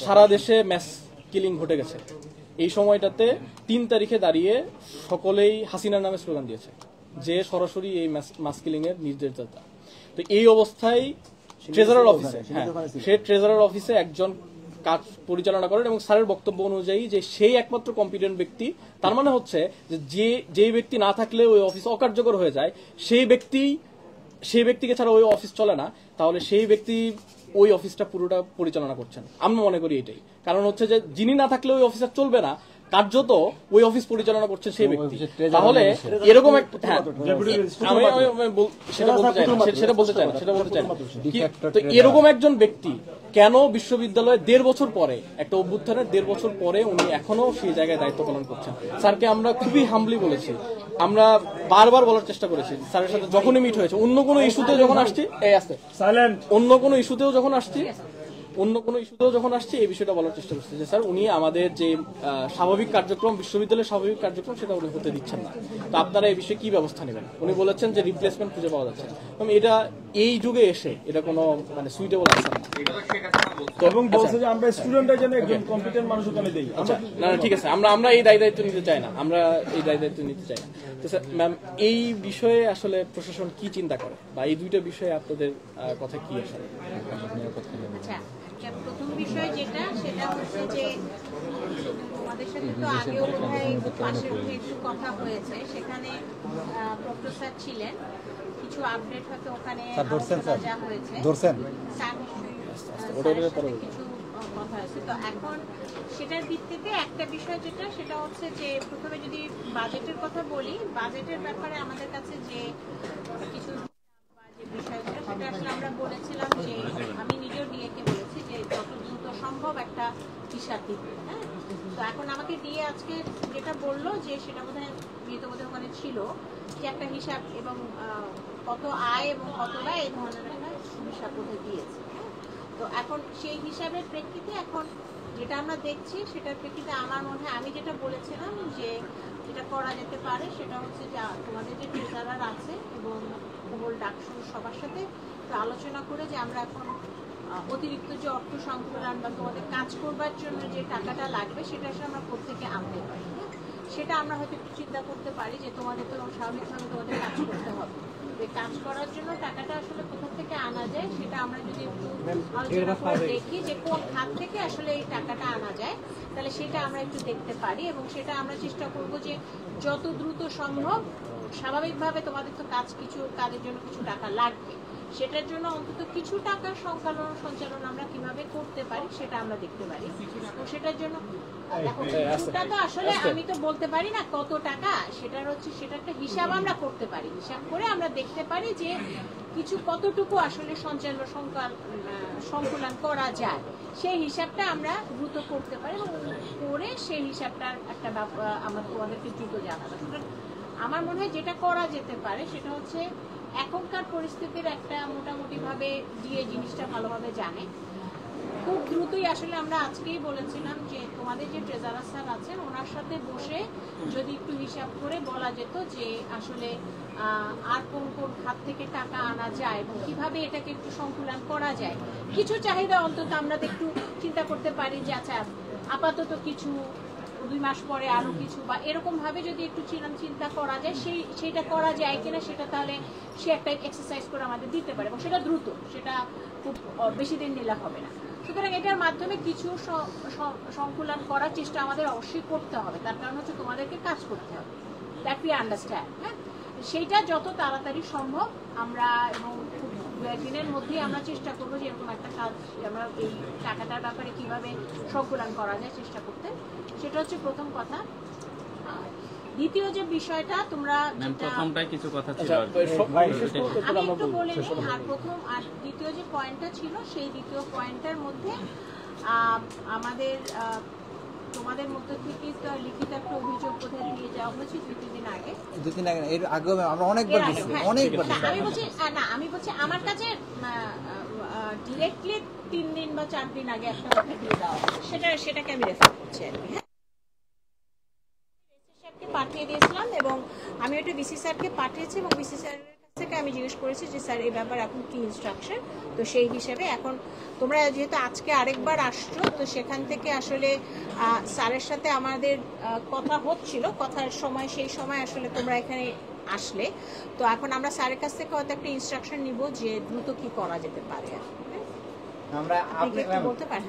সারা দেশে ম্যাস কিলিং ঘটে গেছে। এই সময়টাতে 3 তারিখে দাঁড়িয়ে সকলেই হাসিনার নামে স্লোগান দিয়েছে যে সরাসরি এই মাস কিলিং এর নির্দেশদাতা। তো এই অবস্থায় ট্রেজারার অফিসে একজন কাজ পরিচালনা করেন এবং স্যারের বক্তব্য অনুযায়ী যে সেই একমাত্র কম্পিটেন্ট ব্যক্তি। তার মানে হচ্ছে যে ব্যক্তি না থাকলে ওই অফিস অকার্যকর হয়ে যায়, সেই ব্যক্তিকে ছাড়া ওই অফিস চলে না, তাহলে সেই ব্যক্তি ওই অফিসটা পুরোটা পরিচালনা করছেন। আমি মনে করি এটাই কারণ হচ্ছে যে যিনি না থাকলে ওই অফিসার চলবে না, কার্যত ওই অফিস পরিচালনা করছে সেই ব্যক্তি। তাহলে এরকম একটা সেটা বলতে চাই না। তো এরকম একজন ব্যক্তি কেন বিশ্ববিদ্যালয়ে 1.5 বছর পরে, একটা অভ্যুত্থানের 1.5 বছর পরে উনি এখনো সেই জায়গায় দায়িত্ব পালন করছেন? স্যারকে আমরা খুবই হাম্বলি বলেছি, আমরা বারবার বলার চেষ্টা করেছি স্যারের সাথে যখনই মিট হয়েছে, অন্য কোনো ইস্যুতে যখন আসছি অন্য কোনো ইস্যুতেও যখন আসছি এই বিষয়টা বলার চেষ্টা করছি যে স্যার উনি আমাদের যে স্বাভাবিক কার্যক্রম, বিশ্ববিদ্যালয়ের স্বাভাবিক কার্যক্রম সেটা উনি হতে দিচ্ছেন না। তো আপনারা এই বিষয়ে কি ব্যবস্থা নেবেন? উনি বলেছেন যে রিপ্লেসমেন্ট খুঁজে পাওয়া যাচ্ছে না। এটা এই যুগে এসে এটা কোনো মানে সুইটেবল আনসার না। এবং বলছে যে আমরা স্টুডেন্টরা যেন একজন কম্পিটেন্ট মানুষ ওখানে দেই। আচ্ছা না ঠিক আছে, আমরা এই দায়িত্ব নিতে চাই না, তো স্যার ম্যাম এই বিষয়ে আসলে প্রশাসন কি চিন্তা করে বা এই দুইটা বিষয়ে আপনাদের কথা কি আসলে? আচ্ছা, প্রথম বিষয় যেটা সেটা হচ্ছে যে আমাদের সাথে তো আগেও বোধহয় পাশে উঠে একটু কথা হয়েছে, সেখানে প্রফেসর স্যার ছিলেন, কিছু আপডেট হয়তো ওখানে যা হয়েছে কিছু কথা আছে। তো এখন সেটার ভিত্তিতে একটা বিষয় যেটা সেটা হচ্ছে যে প্রথমে যদি বাজেটের কথা বলি, বাজেটের ব্যাপারে আমাদের কাছে যে কিছু বিষয়গুলো সেটা আসলে আমরা বলেছিলাম যে আমি নিজেও ডিএকে বলেছি যে যত দ্রুত সম্ভব একটা হিসাব দিতে। হ্যাঁ, তো এখন আমাকে দিয়ে আজকে যেটা বললো যে সেটা বোধহয় বোধহয় ওখানে ছিল যে একটা হিসাব এবং কত আয় এবং কত ব্যয় এই ধরনের একটা হিসাব বোধহয় দিয়েছে। তো এখন সেই হিসাবের প্রেক্ষিতে এখন যেটা আমরা দেখছি সেটার প্রেক্ষিতে আমার মনে হয় আমি যেটা বলেছিলাম যে যেটা করা যেতে পারে সেটা হচ্ছে যে তোমাদের যে ট্রেজারার আছে এবং কেবল ডাকসু সবার সাথে আলোচনা করে যে আমরা এখন অতিরিক্ত যে অর্থ সংকুলন বা তোমাদের কাজ করবার জন্য যে টাকাটা লাগবে সেটা আসলে আমরা কোত্থেকে আনতে পারি, সেটা আমরা হয়তো একটু চিন্তা করতে পারি যে তোমাদের তো স্বাভাবিকভাবে তোমাদের কাজ করতে হবে, কাজ করার জন্য টাকাটা আসলে কোথা থেকে আনা যায় সেটা আমরা যদি একটু আলোচনা করে দেখি যে কোন খাত থেকে আসলে এই টাকাটা আনা যায় তাহলে সেটা আমরা একটু দেখতে পারি এবং সেটা আমরা চেষ্টা করব যে যত দ্রুত সম্ভব স্বাভাবিকভাবে তোমাদের তো কাজের জন্য কিছু টাকা লাগবে, সেটার জন্য অন্তত কিছু টাকার সঞ্চালন আমরা কিভাবে করতে পারি সেটা আমরা দেখতে পারি। তো সেটার জন্য দেখো কিছুটা তো আসলে আমি তো বলতে পারি না কত টাকা, সেটার একটা হিসাব আমরা করতে পারি, হিসাব করে আমরা দেখতে পারি যে কিছু কতটুকু আসলে সংকুলন করা যায় সেই হিসাবটা আমরা দ্রুত করতে পারি এবং করে সেই হিসাবটার একটা আমরা তোমাদেরকে দ্রুত জানাবো। আমার মনে হয় যেটা করা যেতে পারে সেটা হচ্ছে এখনকার পরিস্থিতির একটা মোটামুটি ভাবে দিয়ে জিনিসটা ভালোভাবে জানে, খুব দ্রুতই আসলে আমরা আজকেই বলেছিলাম যে তোমাদের যে ট্রেজারার স্যার আছেন ওনার সাথে বসে যদি একটু হিসাব করে বলা যেত যে আসলে আর কোন কোন খাত থেকে টাকা আনা যায় এবং কিভাবে এটাকে একটু সংকুলন করা যায়, কিছু চাহিদা অন্তত আমরা একটু চিন্তা করতে পারি যে আচ্ছা আপাতত কিছু 2 মাস পরে আরো কিছু বা এরকম ভাবে যদি একটু চিন্তা করা যায় সেইটা করা যায় কিনা সেটা তাহলে সে একটা এক্সারসাইজ করে আমাদের দিতে পারে এবং সেটা দ্রুত, সেটা খুব বেশি দিন নিলে হবে না। সুতরাং এটার মাধ্যমে কিছু সংকুলন করার চেষ্টা আমাদের অবশ্যই করতে হবে, তার কারণ হচ্ছে তোমাদেরকে কাজ করতে হবে, দ্যাট উই আন্ডারস্ট্যান্ড। হ্যাঁ, সেইটা যত তাড়াতাড়ি সম্ভব আমরা এবং দিনের মধ্যেই আমরা চেষ্টা করবো যে এরকম একটা কাজ আমরা এই টাকাটার ব্যাপারে কিভাবে সংকুলন করা যায় চেষ্টা করতে, সেটা হচ্ছে প্রথম কথা। দ্বিতীয় যে বিষয়টা তোমরা কিছু কথা ছিল আমি একটু বলে নিই, আর দ্বিতীয় যে পয়েন্টটা ছিল সেই দ্বিতীয় পয়েন্টের মধ্যে আমাদের তোমাদের মধ্যে থেকে লিখিত একটা অভিযোগ বোধহয় দিয়ে যাওয়া হয়েছে 2-3 দিন আগে, এর আগে আমরা অনেকবার আমি বলছি আমার কাছে ডিরেক্টলি 3 দিন বা 4 দিন আগে একটা কথা দিয়ে দেওয়া সেটাকে আমি রেফার করছি আর কি। পাঠিয়ে দিয়েছিলাম এবং আমি ওটা বিসি স্যারকে পাঠিয়েছি এবং বিসি স্যারের কাছ থেকে আমি জিজ্ঞেস করেছি যে স্যার এই ব্যাপারে এখন কি ইনস্ট্রাকশন, তো সেই হিসেবে এখন তোমরা যেহেতু আজকে আরেকবার আসছো তো সেখান থেকে আসলে স্যারের সাথে আমাদের কথা হচ্ছিল, কথার সময় সেই সময় আসলে তোমরা এখানে আসলে তো এখন আমরা স্যারের কাছ থেকে হয়তো একটা ইনস্ট্রাকশন নিব যে দ্রুত কি করা যেতে পারে। আমরা বলতে পারেন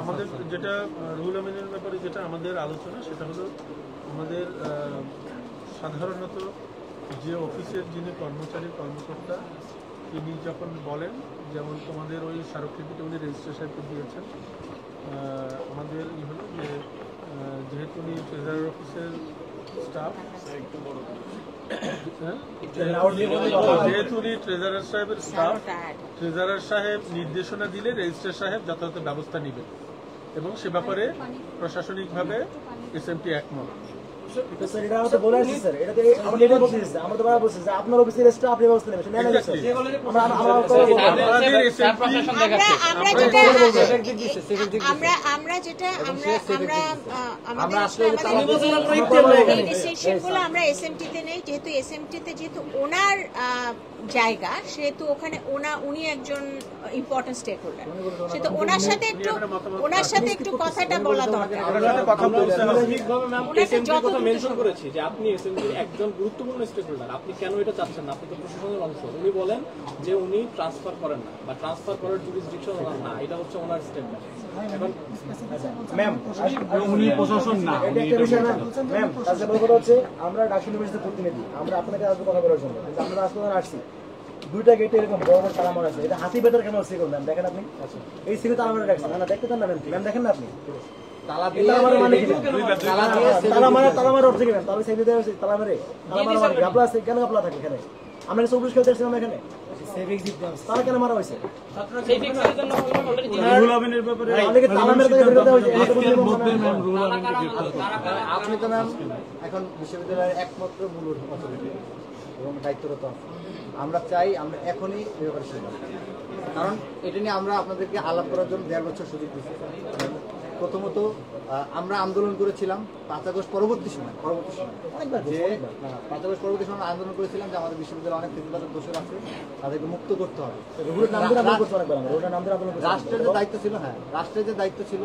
আমাদের যেটা রুল আমিনের ব্যাপারে যেটা আমাদের আলোচনা সেটা হলো আমাদের সাধারণত যে অফিসের যিনি কর্মকর্তা তিনি যখন বলেন, যেমন তোমাদের ওই স্মারকলিপিটা উনি রেজিস্ট্রার সাহেবকে দিয়েছেন, আমাদের হলো যে যেহেতু উনি ট্রেজারার অফিসের স্টাফ, যেহেতু উনি ট্রেজারার সাহেবের স্টাফ, ট্রেজারার সাহেব নির্দেশনা দিলে রেজিস্ট্রার সাহেব যথাযথ ব্যবস্থা নেবেন এবং সে ব্যাপারে প্রশাসনিকভাবে এসএমটি একমত। আপনার অফিসের স্টাফ আপনি ব্যবস্থা নেবেন, আমরা এসএমটিতে নেই, যেহেতু ওনার জায়গা সেহেতু ওখানে উনি একজন ইম্পর্টেন্ট স্টেক হোল্ডার, সেহেতু ওনার সাথে একটু কথাটা বলা দরকার, যতদূর মেনশন করেছি যে আপনি এসএমজির একজন গুরুত্বপূর্ণ স্টেক হোল্ডার, আপনি কেন এটা চাচ্ছেন না? আপনি তো প্রশাসনের অংশ। উনি বলেন যে উনি ট্রান্সফার করেন না বা ট্রান্সফার করার জুরিসডিকশন ওনার না, এটা হচ্ছে ওনার স্টেটমেন্ট। এখন ম্যাম উনি প্রশাসন না, ম্যাম তার কথা হচ্ছে আমরা ঢাকা ইউনিভার্সিটির প্রতিনিধি, আমরা আপনাকে আজকে কথা বলার জন্য আমরা আজকে আসছি। দুইটা গেটে এরকম বড় বড় তালা মারা আছে, এটা হাতি বেতার কেন সিগল ম্যাম দেখেন আপনি? এই সিগল তালা মারা রাখছেন না, দেখতে চান না ম্যাম? দেখেন না আপনি তালা মারা মানে কি? তালা মারা উঠছে কি ম্যাম? তাহলে সাইডে দেওয়া হয়েছে তালা মারে, তালা মারা মানে গাপলা আছে, কেন গাপলা থাকে এখানে? আমরা কি 24 খেলতে আসছিলাম এখানে? তালা কেন মারা হয়েছে? আপনি তো ম্যাম এখন বিশ্ববিদ্যালয়ের একমাত্র মূল অথরিটি এবং দায়িত্বরত। আমরা চাই আমরা এখনই এই ব্যাপারে শুনব, কারণ এটা নিয়ে আমরা আপনাদেরকে আলাপ করার জন্য 1.5 বছর সুযোগ দিচ্ছি। প্রথমত আমরা আন্দোলন করেছিলাম 5 আগস্ট পরবর্তী সময় যে 5 আগস্ট পরবর্তী সময় আন্দোলন করেছিলাম যে আমাদের বিশ্ববিদ্যালয়ে অনেক ফেসিবাদের দোষর আছে, তাদেরকে মুক্ত করতে হবে। রাষ্ট্রের যে দায়িত্ব ছিল, হ্যাঁ রাষ্ট্রের যে দায়িত্ব ছিল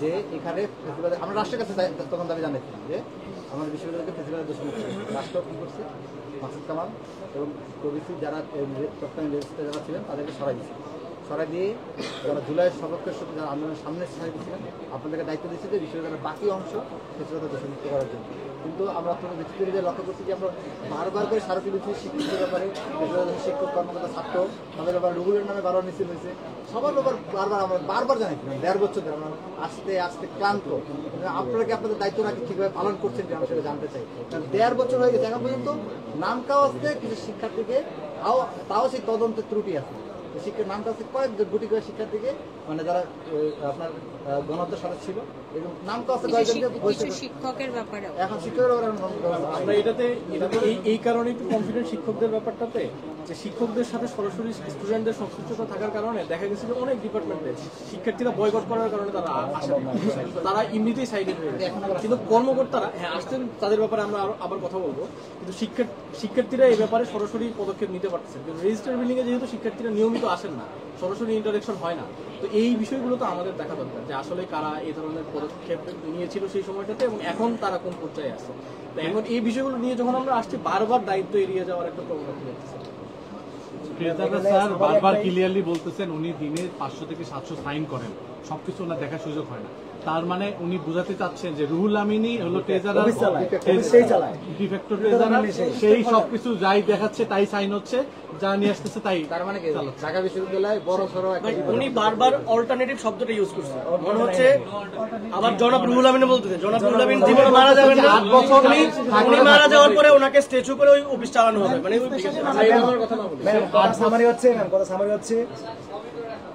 যে এখানে ফেসিবাদের, আমরা রাষ্ট্রের কাছে তখন দাবি জানিয়েছিলাম যে আমাদের বিশ্ববিদ্যালয়কে ফেসিবাদের দোষী মুক্ত করতে হবে। রাষ্ট্র কী করছে? মাসুদ কামাল এবং প্রভৃতি যারা তৎকালীন রেজিস্ট্রার যারা ছিলেন তাদেরকে সরাই দিয়েছে। সরাই দিয়ে যারা জুলাইয়ের সপক্ষের সাথে যারা আন্দোলনের সামনে সরাই দিয়েছিলেন, আপনাদেরকে দায়িত্ব দিচ্ছে যে বিশ্ববিদ্যালয়ের বাকি অংশ ফেসিবাদের দোষী মুক্ত করার জন্য। কিন্তু আমরা অত্যন্ত ব্যক্তিগত লক্ষ্য করছি যে আমরা বারবার করে স্মারকলিপি দিচ্ছি শিক্ষকদের ব্যাপারে, শিক্ষক কর্মকর্তা ছাত্র তাদের ব্যাপারে রুগুলের নামে বারবার মিছিল হয়েছে, সবার ব্যাপার আমরা বারবার জানাইছিলাম। 1.5 বছর ধরে আমরা আস্তে আস্তে ক্লান্ত। আপনারা কি আপনাদের দায়িত্ব নাকি ঠিকভাবে পালন করছেন যে আমরা সেটা জানতে চাই। কারণ 1.5 বছর হয়ে গেছে, এখন পর্যন্ত নাম কাওয়াজতে কিছু শিক্ষার্থীকে তাও সেই তদন্তের ত্রুটি আছে। শিক্ষার নাম কাছে কয়েক গুটি করে শিক্ষার্থীকে মানে যারা আপনার গণহত্যার সাথে ছিল এবং নাম কাছে শিক্ষকের ব্যাপারে এখন শিক্ষকের আমরা এটাতে এই কারণে একটু কনফিডেন্ট শিক্ষকদের ব্যাপারটাতে যে শিক্ষকদের সাথে সরাসরি স্টুডেন্টদের সংশ্লিষ্টতা থাকার কারণে দেখা গেছে যে অনেক ডিপার্টমেন্টে শিক্ষার্থীরা বয়কট করার কারণে তারা আসে, তারা এমনিতেই সাইডেড হয়ে গেছে। কিন্তু কর্মকর্তারা হ্যাঁ আসছেন, তাদের ব্যাপারে আমরা আবার কথা বলবো, কিন্তু শিক্ষার্থীরা এই ব্যাপারে সরাসরি পদক্ষেপ নিতে পারতেছেন। কিন্তু রেজিস্টার বিল্ডিংয়ে যেহেতু শিক্ষার্থীরা নিয়মিত আসেন না, সরাসরি ইন্টারেকশন হয় না, তো এই বিষয়গুলো তো আমাদের দেখা দরকার যে আসলে কারা এই ধরনের পদক্ষেপ নিয়েছিল সেই সময়টাতে এবং এখন তারা কোন পর্যায়ে আছে। তো এখন এই বিষয়গুলো নিয়ে যখন আমরা আসছি বারবার দায়িত্ব এড়িয়ে যাওয়ার একটা প্রবণতা দেখতেছি। স্যার বারবার ক্লিয়ারলি বলতেছেন উনি দিনে 500 থেকে 700 সাইন করেন, সবকিছু ওনার দেখার সুযোগ হয় না। তার মানে উনি বোঝাতে চাচ্ছেন যে রুহুল আমিনই হলো ট্রেজারার, ডিফেক্টো ট্রেজারার, সেই সবকিছু যাই দেখাচ্ছে তাই সাইন হচ্ছে, যা নিয়ে আসতেছে তাই। তার মানে কি ঢাকা বিশ্ববিদ্যালয়ে বড় সড়ো উনি বারবার অল্টারনেটিভ শব্দটা ইউজ করছে, মনে হচ্ছে আবার জনাব রুহুল আমিন বলতেছে। জনাব রুহুল আমিন জীবনে মারা যাবেন না, 8 বছর উনি মারা যাওয়ার পরে ওনাকে স্ট্যাচু করে ওই অফিস চালানো হবে। মানে কথা না বলি আর সামারি হচ্ছে কথা সামারি হচ্ছে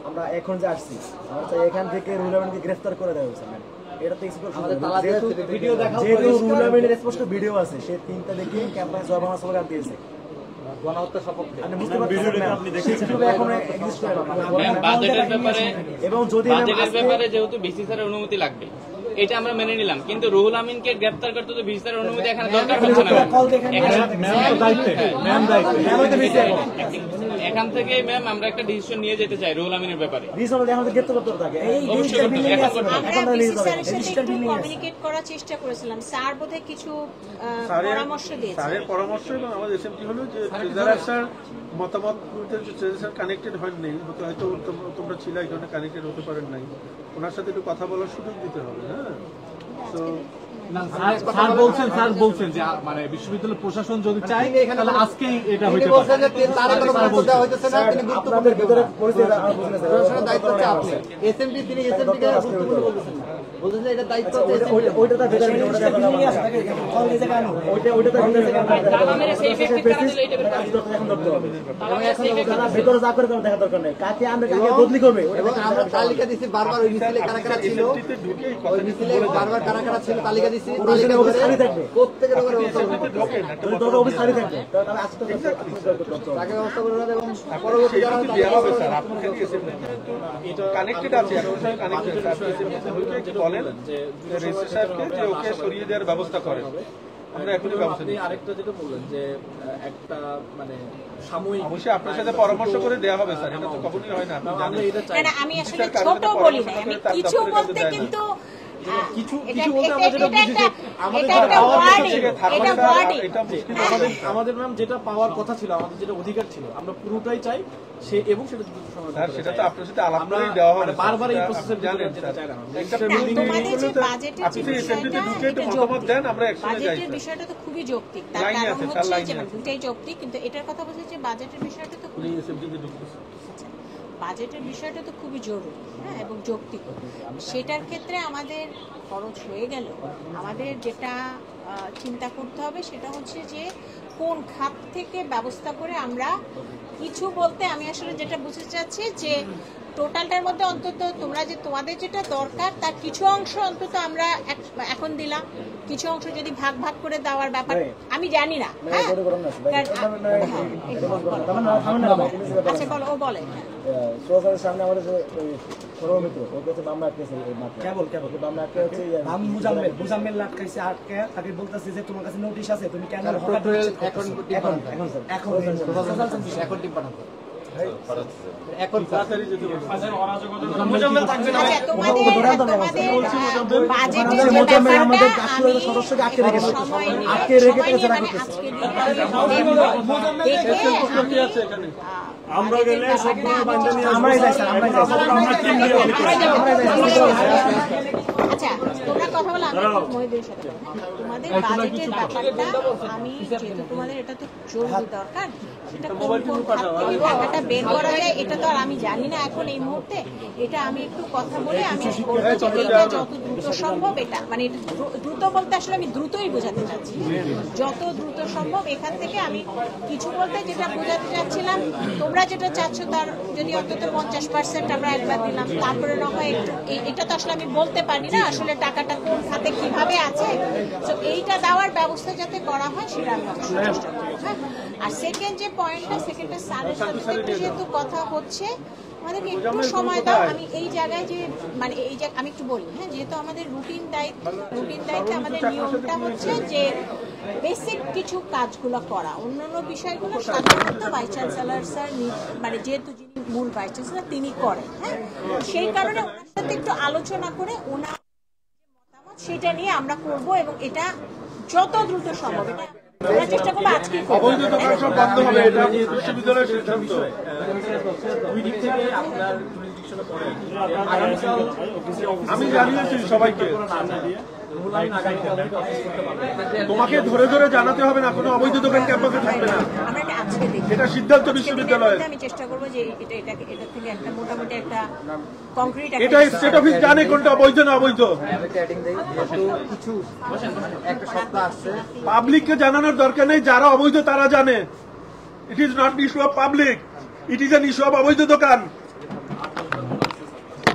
আমরা এখন যে আসছি আমরা চাই এখান থেকে রুহুল আমিনকে গ্রেফতার করে দেওয়া হয়েছে। এটা তো আমাদের তালা ভিডিও দেখা, যেহেতু রুহুল আমিনের স্পষ্ট ভিডিও আছে, সে 3টা দেখে ক্যাম্পাসে জয় বাংলা স্লোগান দিয়েছে গণহত্যা সপক্ষে। আপনি বুঝতে পারছেন আপনি দেখেন এখন এক্সিস্ট করে বাজেটের ব্যাপারে এবং যদি বাজেটের ব্যাপারে যেহেতু বিসি স্যারের অনুমতি লাগবে এটা আমরা মেনে নিলাম, কিন্তু রুহুল আমিনকে গ্রেফতার করতে তো বিসি স্যারের অনুমতি এখানে দরকার হচ্ছে না। এখান থেকে ম্যাম আমরা একটা ডিসিশন নিয়ে যেতে চাই রুহুল আমিনের ব্যাপারে। কমিউনিকেট করার চেষ্টা করেছিলাম, স্যার বোধহয় কিছু পরামর্শ দিয়েছেন। স্যারের পরামর্শ এবং আমাদের এসএমটি হলো যে ট্রেজারার স্যার মতামত ট্রেজারার স্যার কানেক্টেড হয়নি, হয়তো তোমরা ছিল এই ধরনের কানেক্টেড হতে পারেন নাই, ওনার সাথে একটু কথা বলার সুযোগ দিতে হবে। হ্যাঁ তো স্যার বলছেন যে মানে বিশ্ববিদ্যালয় প্রশাসন যদি চায় তাহলে আজকেই এটা হইতে পারে। তালিকা দিচ্ছি বারবার ওই মিছিলে কারা কারা ছিল, ওই মিছিলে বারবার কারা কারা ছিল তালিকা দিচ্ছি। কানেক্টেড আছে বলেন যে ওকে সরিয়ে দেওয়ার ব্যবস্থা করেন, আমরা এখনই ব্যবস্থা নিই। আরেকটা যেটা বললেন যে একটা মানে সাময়িক, অবশ্যই আপনার সাথে পরামর্শ করে দেওয়া হবে স্যার, এটা তো কখনোই হয় না। আমি আসলে ছোট বলি না, আমি কিছু বলতে কিন্তু কিছু কিছু বলতে আমরা যেটা বুঝি যে আমাদের যেটা পাওয়ার আমাদের ম্যাম যেটা পাওয়ার কথা ছিল, আমাদের যেটা অধিকার ছিল, আমরা পুরোটাই চাই সে, এবং সেটা দ্রুত সময় সেটা তো আপনার সাথে আলাপ করেই দেওয়া হবে, বারবার এই প্রসেসের জানেন যেটা চাই না একটা বিল্ডিং এর আপনি এসএমডিতে ঢুকে একটু মতামত দেন, আমরা একসাথে যাই। বাজেটের বিষয়টা তো খুবই যৌক্তিক, তার কারণ হচ্ছে যে দুইটাই যৌক্তিক, কিন্তু এটার কথা বলছি যে বাজেটের বিষয়টা তো উনি এসএমডিতে ঢুকতেছে, বাজেটের বিষয়টা তো খুবই জরুরি, হ্যাঁ, এবং যৌক্তিক। সেটার ক্ষেত্রে আমাদের খরচ হয়ে গেল, আমাদের যেটা চিন্তা করতে হবে সেটা হচ্ছে যে কোন খাত থেকে ব্যবস্থা করে আমরা কিছু বলতে, আমি আসলে যেটা বুঝতে চাচ্ছি যে টোটালটার মধ্যে অন্তত তোমরা যে তোমাদের যেটা দরকার তার কিছু অংশ অন্তত আমরা এখন দিলাম, কিছু অংশ যদি ভাগ ভাগ করে দেওয়ার ব্যাপার আমি জানি না। আচ্ছা বলো, ও বলে সামনে আমাদের মিত্র ওর কাছে মামলা আটকেছে, মুজাম্মেল আটকাইছে, আটকে তাকে বলতেছে যে তোমার কাছে নোটিশ আছে, তুমি কেন এখন টিম পাঠাবো এখন তাড়াতাড়ি যদি মুজাম্মেল থাকবে না, তোমাদের বাজেটের যে ব্যাপারটা আমি সদস্যকে আটকে রেখেছে, আটকে রেখে আমরা গেলে সবগুলো বান্ধা নিয়ে আমরাই যাই স্যার, আমরাই যাই, আমরা টিম দিয়ে আচ্ছা তোমরা কথা বলো, আমি মহিদের সাথে তোমাদের বাজেটের ব্যাপারটা আমি যেহেতু তোমাদের এটা তো জরুরি দরকার, সেটা কোন কোন খাত থেকে টাকাটা বের করা যায় এটা তো আর আমি জানি না এখন এই মুহূর্তে, এটা আমি একটু কথা বলে আমি বলবো যে এটা যত দ্রুত সম্ভব, এটা মানে এটা দ্রুত বলতে আসলে আমি দ্রুতই বোঝাতে চাচ্ছি, যত দ্রুত সম্ভব এখান থেকে আমি কিছু বলতে যেটা বোঝাতে চাচ্ছিলাম, তোমরা যেটা চাচ্ছ তার যদি অন্তত 50% আমরা একবার দিলাম, তারপরে না হয় একটু, এটা তো আসলে আমি বলতে পারি না আসলে টাকাটা কোন খাতে কিভাবে আছে, তো এইটা দেওয়ার ব্যবস্থা যাতে করা হয় সেটা আমি অবশ্যই চেষ্টা করবো। হ্যাঁ, আর সেকেন্ড যে পয়েন্টটা, সেকেন্ডটা স্যারের সাথে যেহেতু কথা হচ্ছে, আমাদেরকে একটু সময় দাও, আমি এই জায়গায় যে মানে এই যে আমি একটু বলি, হ্যাঁ, যেহেতু আমাদের রুটিন দায়িত্বে আমাদের নিয়মটা হচ্ছে যে বেসিক কিছু কাজগুলো করা, অন্যান্য বিষয়গুলো সাধারণত ভাইস চ্যান্সেলর স্যার মানে যেহেতু যিনি মূল ভাইস চ্যান্সেলর তিনি করেন, হ্যাঁ, সেই কারণে ওনার সাথে একটু আলোচনা করে ওনার মতামত সেটা নিয়ে আমরা করব, এবং এটা যত দ্রুত সম্ভব এটা আমরা চেষ্টা করবো আজকে অবৈধ দোকান সব বন্ধ হবে, এটা বিশ্ববিদ্যালয়ের সিদ্ধান্ত। দুই দিক থেকে আপনার জুরিসডিকশনে পড়ে আমি জানিয়েছি সবাইকে, তোমাকে ধরে ধরে জানাতে হবে না, কোনো অবৈধ দোকান ক্যাম্পাসে থাকবে না, আমরা এটা আজকে দেখি, এটা সিদ্ধান্ত বিশ্ববিদ্যালয়ের। আমি চেষ্টা করবো যে এটা থেকে একটা মোটামুটি একটা কংক্রিট এটা স্টেট অফিস জানে কোনটা অবৈধ না অবৈধ, একটা সপ্তাহ আসছে, পাবলিককে জানানোর দরকার নেই, যারা অবৈধ তারা জানে। It is not issue of public, it is an issue of অবৈধ দোকান।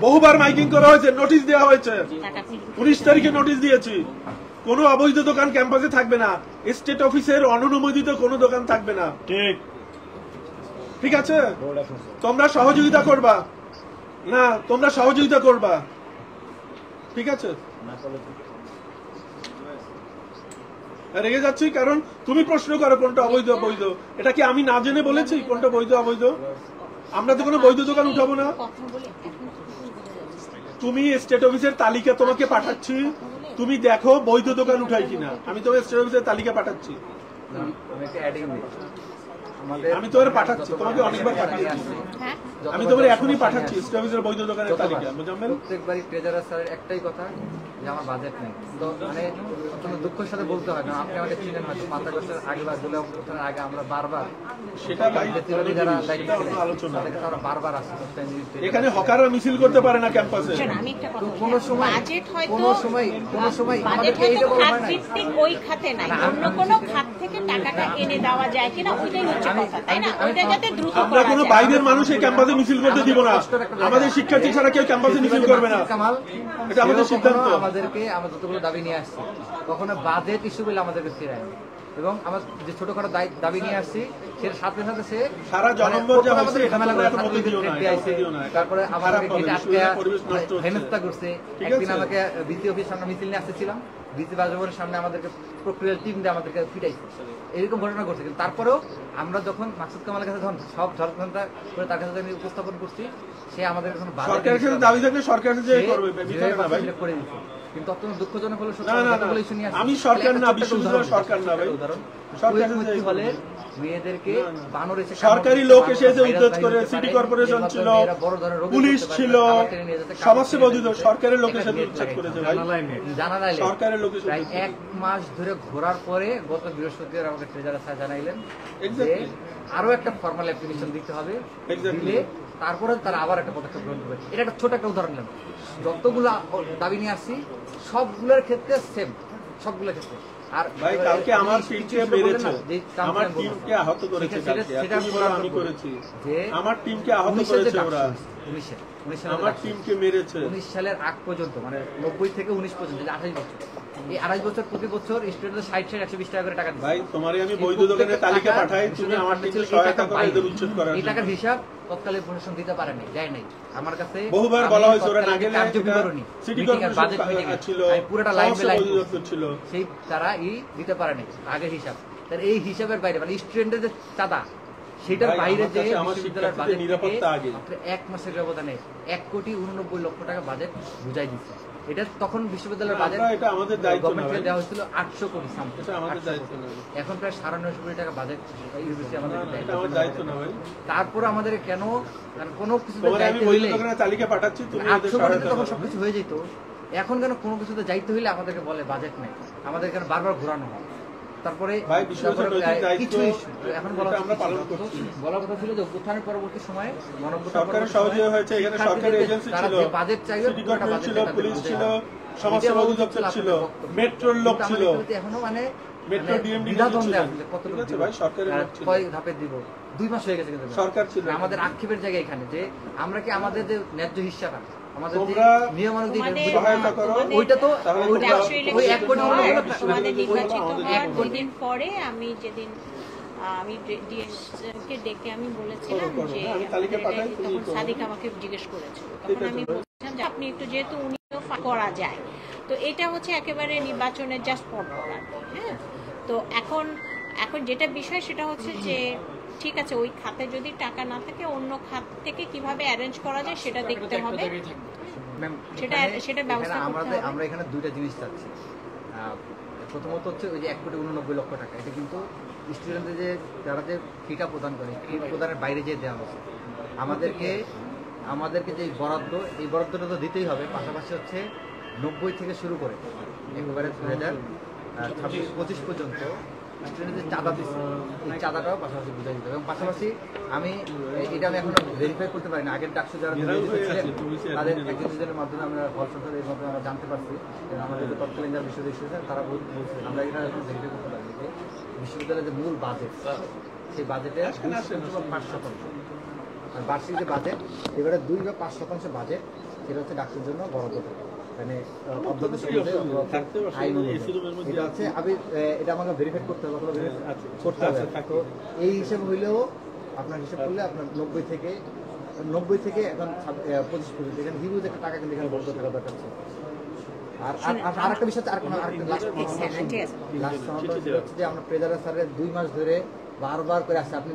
বহুবার মাইকিং করা হয়েছে, নোটিশ দেওয়া হয়েছে, 19 তারিখে নোটিশ দিয়েছি, কোনো অবৈধ দোকান ক্যাম্পাসে থাকবে না, স্টেট অফিসের অনুমোদিত কোনো দোকান থাকবে না। ঠিক আছে, তোমরা সহযোগিতা করবা না, তোমরা সহযোগিতা করবা, ঠিক আছে। রেগে যাচ্ছি কারণ তুমি প্রশ্ন করো কোনটা অবৈধ অবৈধ, এটা কি আমি না জেনে বলেছি কোনটা বৈধ অবৈধ? আমরা তো কোনো বৈধ দোকান উঠাবো না। তুমি স্টেট অফিসের তালিকা তোমাকে পাঠাচ্ছি, তুমি দেখো বৈধ দোকান উঠাই কিনা, আমি তোমার স্টেট অফিসের তালিকা পাঠাচ্ছি, আমি তোমার পাঠাচ্ছি, তোমাকে অনেকবার পাঠিয়েছি, আমি তোমার এখনই পাঠাচ্ছি স্টেট অফিসের বৈধ দোকানের তালিকা। মুজাম্মেল, প্রত্যেকবারই ট্রেজারার স্যারের একটাই কথা যে আমার বাজেট নেই, তো মানে অত্যন্ত দুঃখের সাথে বলতে হয়, কারণ আপনি আমাকে চিনেন হয়তো 5 আগস্টের আগে বা জুলাই অভ্যুত্থানের আগে আমরা বারবার সেটা যারা দায়িত্ব আলোচনা আমরা বারবার আসছি, এখানে হকাররা মিছিল করতে পারে না ক্যাম্পাসে। আমি একটা কথা বলি, বাজেট হয়তো কোনো সময় বাজেট হয়তো খাত ভিত্তিক ওই খাতে নাই, অন্য কোনো খাত থেকে টাকাটা এনে দেওয়া যায় কিনা ওইটাই হচ্ছে কথা, তাই না? ওইটা যাতে দ্রুত আমরা কোনো বাইরের মানুষ এই ক্যাম্পাসে মিছিল করতে দিব না, আমাদের শিক্ষার্থী ছাড়া কেউ ক্যাম্পাসে মিছিল করবে না, এটা আমাদের সিদ্ধান্ত। আমাদেরকে আমরা যতগুলো দাবি নিয়ে আসছি কখনো বাজেট ইস্যু বলে আমাদেরকে ফেরায়, এবং আমার যে ছোটখাটো দাবি নিয়ে আসছি সেটার সাথে সাথে সে সারা জনগণ যা হয়েছে ঝামেলা করে তারপরে আমাদেরকে গেটে আটকে হেনস্থা করছে। একদিন আমাকে বিসি অফিসের সামনে মিছিল নিয়ে আসতেছিলাম, বিসি বাসভবনের সামনে আমাদেরকে প্রক্রিয়ার টিম দিয়ে আমাদেরকে ফিটাইছে, এরকম ঘটনা ঘটছে। কিন্তু তারপরেও আমরা যখন মাকসুদ কামালের কাছে যখন সব ঝড়ঝঞ্ঝা করে তার কাছে আমি উপস্থাপন করছি, সে আমাদের এখন সরকারের সাথে দাবি থাকলে সরকার করে দিচ্ছে। কিন্তু অত্যন্ত দুঃখজনক হলো আমি সরকার না, বিশ্ববিদ্যালয় সরকার না ভাই, সরকারি হলে মেয়েদেরকে বানর এসে সরকারি লোক এসে যে উদ্যোগ করে, সিটি কর্পোরেশন ছিল, পুলিশ ছিল, সমাজসেবা অধিদপ্তর, সরকারের লোক এসে উচ্ছেদ করেছে ভাই, সরকারের লোক প্রায় 1 মাস ধরে ঘোরার পরে গত বৃহস্পতিবার আমাকে ট্রেজারার স্যার জানাইলেন যে আরো একটা ফর্মাল অ্যাপ্লিকেশন দিতে হবে, দিলে তারপরে তারা আবার একটা পদক্ষেপ গ্রহণ করবে। এটা একটা ছোট একটা উদাহরণ দিলাম, যতগুলো দাবি নিয়ে আসছি সবগুলোর ক্ষেত্রে সেম, সবগুলোর ক্ষেত্রে। আর ভাই কালকে আমার টিমকে মেরেছে, আমার টিমকে আহত করেছে, কালকে আমি করেছি যে আমার টিমকে আহত করেছে ওরা, 19 আমার টিমকে মেরেছে 19 সালের আগ পর্যন্ত, মানে 90 থেকে 19 পর্যন্ত, 28 বছর। এই 28 বছর প্রতি বছর স্টুডেন্টদের 60 120 টাকা করে টাকা দিচ্ছে। ভাই তোমারে আমি বৈধ দোকানের তালিকা পাঠাই, তুমি আমার টিমকে সহায়তা করো এদের উচ্ছেদ করার জন্য। এই টাকার হিসাব তৎকালীন প্রশাসন দিতে পারে নাই, যায় নাই আমার কাছে। বহুবার বলা হয়েছে ওরা না গেলে সিটি কর্পোরেশন ছিল, পুরোটা লাইভে ছিল, সেই তারা দিতে পারে নাই আগের হিসাব। তার এই হিসাবের বাইরে মানে স্টুডেন্টদের যে চাঁদা, সেটার বাইরে যে বিশ্ববিদ্যালয়ের বাজেট নিরাপত্তা আগে মাত্র 1 মাসের ব্যবধানে 1,89,00,000 টাকা বাজেট বুঝাই দিচ্ছে। এটা তখন বিশ্ববিদ্যালয়ের বাজেট এটা আমাদের দায়িত্ব না, গভর্নমেন্টকে দেওয়া হয়েছিল 800 কোটি সামথিং, এটা আমাদের দায়িত্ব না। এখন প্রায় 950 কোটি টাকা বাজেট ইউনিভার্সিটি আমাদের দায়িত্ব না ভাই। তারপর আমাদের কেন কোনো কিছু আমি বৈধ দোকানের তালিকা পাঠাচ্ছি, তুমি এদের সহায়তা করো, তখন সবকিছু হয়ে যেত। এখন কেন কোনো কিছুতে যাইতে হইলে আমাদেরকে বলে বাজেট নেই, আমাদের কেন বারবার ঘোরানো হয়। তারপরে কিছু এখন বলার কথা ছিল যে অভ্যুত্থানের পরবর্তী সময়ে সরকারের সহযোগিতা হয়েছে, এখানে সরকারি এজেন্সি ছিল, বাজেট চাইবে, সিটি কর্পোরেশন ছিল, পুলিশ ছিল, সমাজসেবা অধিদপ্তর ছিল, মেট্রোর লোক ছিল, এখনো মানে মেট্রো ডিএমডি কত ভাই সরকারের কয় ধাপে দিব, 2 মাস হয়ে গেছে কিন্তু সরকার ছিল। আমাদের আক্ষেপের জায়গা এখানে যে আমরা কি আমাদের যে ন্যায্য হিস্সাটা আমাদের নিয়মানুযায়ী সহায়তা করো, ওইটা তো ওই 1 কোটি আমাদের নির্বাচিত হওয়ার দিন পরে আমি যেদিন আমি ডিএসকে ডেকে আমি বলেছিলাম যে তখন সাদিক আমাকে জিজ্ঞেস করেছিল, তখন আমি বলছিলাম যে আপনি একটু যেহেতু উনিও করা যায়, তো এটা হচ্ছে একেবারে নির্বাচনের জাস্ট পর আর কি। হ্যাঁ, তো এখন যেটা বিষয় সেটা হচ্ছে যে ঠিক আছে ওই খাতে যদি টাকা না থাকে অন্য খাত থেকে কিভাবে অ্যারেঞ্জ করা যায় সেটা দেখতে হবে, সেটা ব্যবস্থা করতে হবে। আমরা এখানে দুইটা জিনিস চাচ্ছি। প্রথমত হচ্ছে ওই যে 1,89,00,000 টাকা, এটা কিন্তু স্টুডেন্টদের যে যারা যে ফিটা প্রদান করে এই প্রদানের বাইরে যে দেওয়া হচ্ছে। আমাদেরকে যে বরাদ্দ, এই বরাদ্দটা তো দিতেই হবে, পাশাপাশি হচ্ছে 90 থেকে শুরু করে একেবারে 2026-25 পর্যন্ত স্টুডেন্টদের চাঁদা দিচ্ছে, এই চাঁদাটাও পাশাপাশি বুঝাই দিতে হবে। এবং পাশাপাশি আমি এখন ভেরিফাই করতে পারি না, আগের ডাকসু যারা ছিলেন তাদের একজনের মাধ্যমে আমরা হল সংসদ এর মাধ্যমে আমরা জানতে পারছি, আমাদের যে তৎকালীন যারা বিশ্ববিদ্যালয় তারা বলছিলেন আমরা এটা এখন ভেরিফাই করতে পারি যে বিশ্ববিদ্যালয়ের যে মূল বাজেট, সেই বাজেটের 5% আর বার্ষিক যে বাজেট এবারে 2 বা 5% বাজেট সেটা হচ্ছে ডাকসুর জন্য বরাদ্দ থাকে, মানে এটা হচ্ছে এটা আমাকে ভেরিফাই করতে হবে, করতে হবে। তো এই হিসেবে হইলেও আপনার হিসাব করলে আপনার 90 থেকে এখন 25 পর্যন্ত এখানে হিউজ একটা টাকা কিন্তু এখানে বন্ধ থাকা দরকার ছিল। আর একটা বিষয় হচ্ছে যে আমরা ট্রেজারার স্যারের 2 মাস ধরে বারবার করে আসছে, আপনি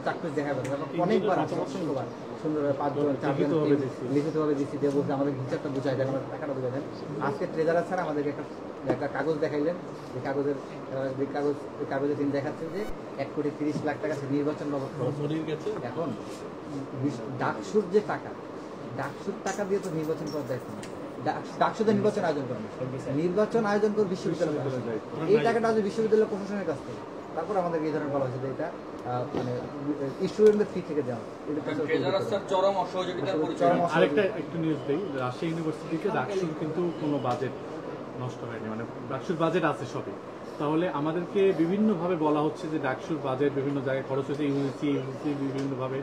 চাকরি দেখাবেন অনেকবার আছে, অসংখ্যবার সুন্দরভাবে 5 জন 4 জন লিখিতভাবে দিচ্ছি দিয়ে বলছে আমাদের হিসাবটা বুঝাই দেন, আমাদের টাকাটা বুঝাই দেন। আজকে ট্রেজারার স্যার আমাদেরকে একটা কাগজ দেখাইলেন, যে কাগজে তিনি দেখাচ্ছেন যে 1,30,00,000 টাকা নির্বাচন বাবদ খরচ। এখন ডাকসুর যে টাকা, ডাকসুর টাকা দিয়ে তো নির্বাচন করার দায়িত্ব না, ডাকসুদের নির্বাচন আয়োজন করেন, নির্বাচন আয়োজন করে বিশ্ববিদ্যালয়, এই টাকাটা আছে বিশ্ববিদ্যালয় প্রশাসনের কাছ থেকে। তারপর আমাদের এই ধরনের বলা হয়েছে যে এটা মানে স্টুডেন্টদের ফি থেকে দেওয়া। আরেকটা একটু নিউজ দিই, রাজশাহী ইউনিভার্সিটিকে ডাকসুর কিন্তু কোনো বাজেট নষ্ট হয়নি, মানে ডাকসুর বাজেট আছে সবই। তাহলে আমাদেরকে বিভিন্নভাবে বলা হচ্ছে যে ডাকসুর বাজেট বিভিন্ন জায়গায় খরচ হয়েছে, ইউনিসি বিভিন্নভাবে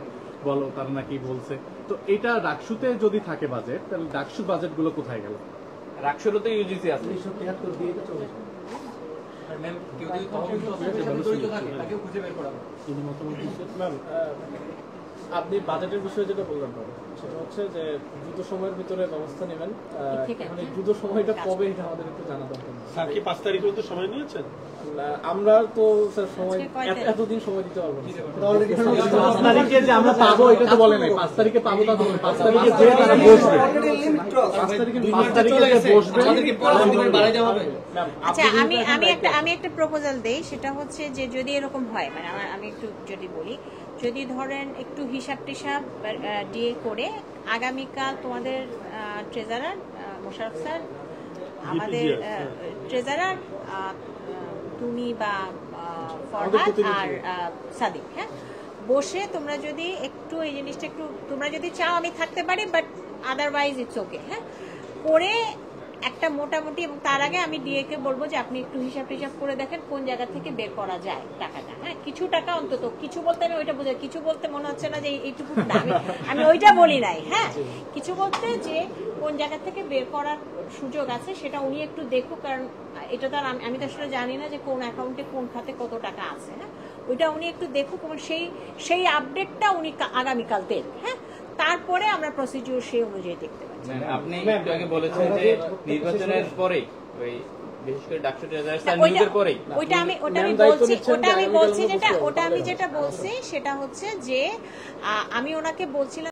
বলো তারা নাকি বলছে। তো এটা ডাকসুতে যদি থাকে বাজেট, তাহলে ডাকসুর বাজেটগুলো কোথায় গেল? ডাকসুরও তো ইউজিসি আছে। আপনি বাজেটের বিষয়ে যেটা বললেন সেটা হচ্ছে যে দ্রুত সময়ের ভিতরে ব্যবস্থা নেবেন। মানে দ্রুত সময়টা কবে এটা আমাদের একটু জানা দরকার। স্যার কি 5 তারিখ পর্যন্ত সময় নিয়েছেন? আমরা তো স্যার সময় এতদিন সময় দিতে পারবো না। 5 তারিখে যে আমরা পাবো এটা তো বলে নাই। 5 তারিখে পাবো তা তো 5 তারিখে যে তারা বসবে 5 তারিখে যে বসবে আমাদেরকে বাড়াই দেওয়া হবে। আচ্ছা আমি একটা প্রপোজাল দেই, সেটা হচ্ছে যে যদি এরকম হয়, মানে আমি একটু যদি বলি, যদি ধরেন একটু হিসাব টিসাব ডিএ করে আগামীকাল তোমাদের ট্রেজারার মোশাররফ স্যার, আমাদের ট্রেজারার তুমি বা ফরহাদ আর সাদিক, হ্যাঁ, বসে তোমরা যদি একটু এই জিনিসটা একটু তোমরা যদি চাও আমি থাকতে পারি, বাট আদারওয়াইজ ইটস ওকে, হ্যাঁ, করে একটা মোটামুটি, এবং তার আগে আমি ডিএ কে বলবো যে আপনি একটু হিসাব টিসাব করে দেখেন কোন জায়গা থেকে বের করা যায় টাকাটা, হ্যাঁ, কিছু টাকা অন্তত, কিছু বলতে আমি ওইটা বুঝাই, কিছু বলতে মনে হচ্ছে না যে এইটুকু না, আমি ওইটা বলি নাই, হ্যাঁ, কিছু বলতে যে কোন জায়গা থেকে বের করার সুযোগ আছে সেটা উনি একটু দেখুক, কারণ এটা তো আমি তো আসলে জানি না যে কোন অ্যাকাউন্টে কোন খাতে কত টাকা আছে, হ্যাঁ, ওইটা উনি একটু দেখুক এবং সেই আপডেটটা উনি আগামীকাল দেন, হ্যাঁ, তারপরে আমরা প্রসিডিউর সেই অনুযায়ী দেখতে পাচ্ছি। আপনি একটু আগে বলেছেন যে নির্বাচনের পরে ওই বিশেষ করে ডাকসু ট্রেজারার পরে ওটা আমি বলছি যেটা ওটা আমি যেটা বলছি সেটা হচ্ছে যে আমি ওনাকে বলছিলাম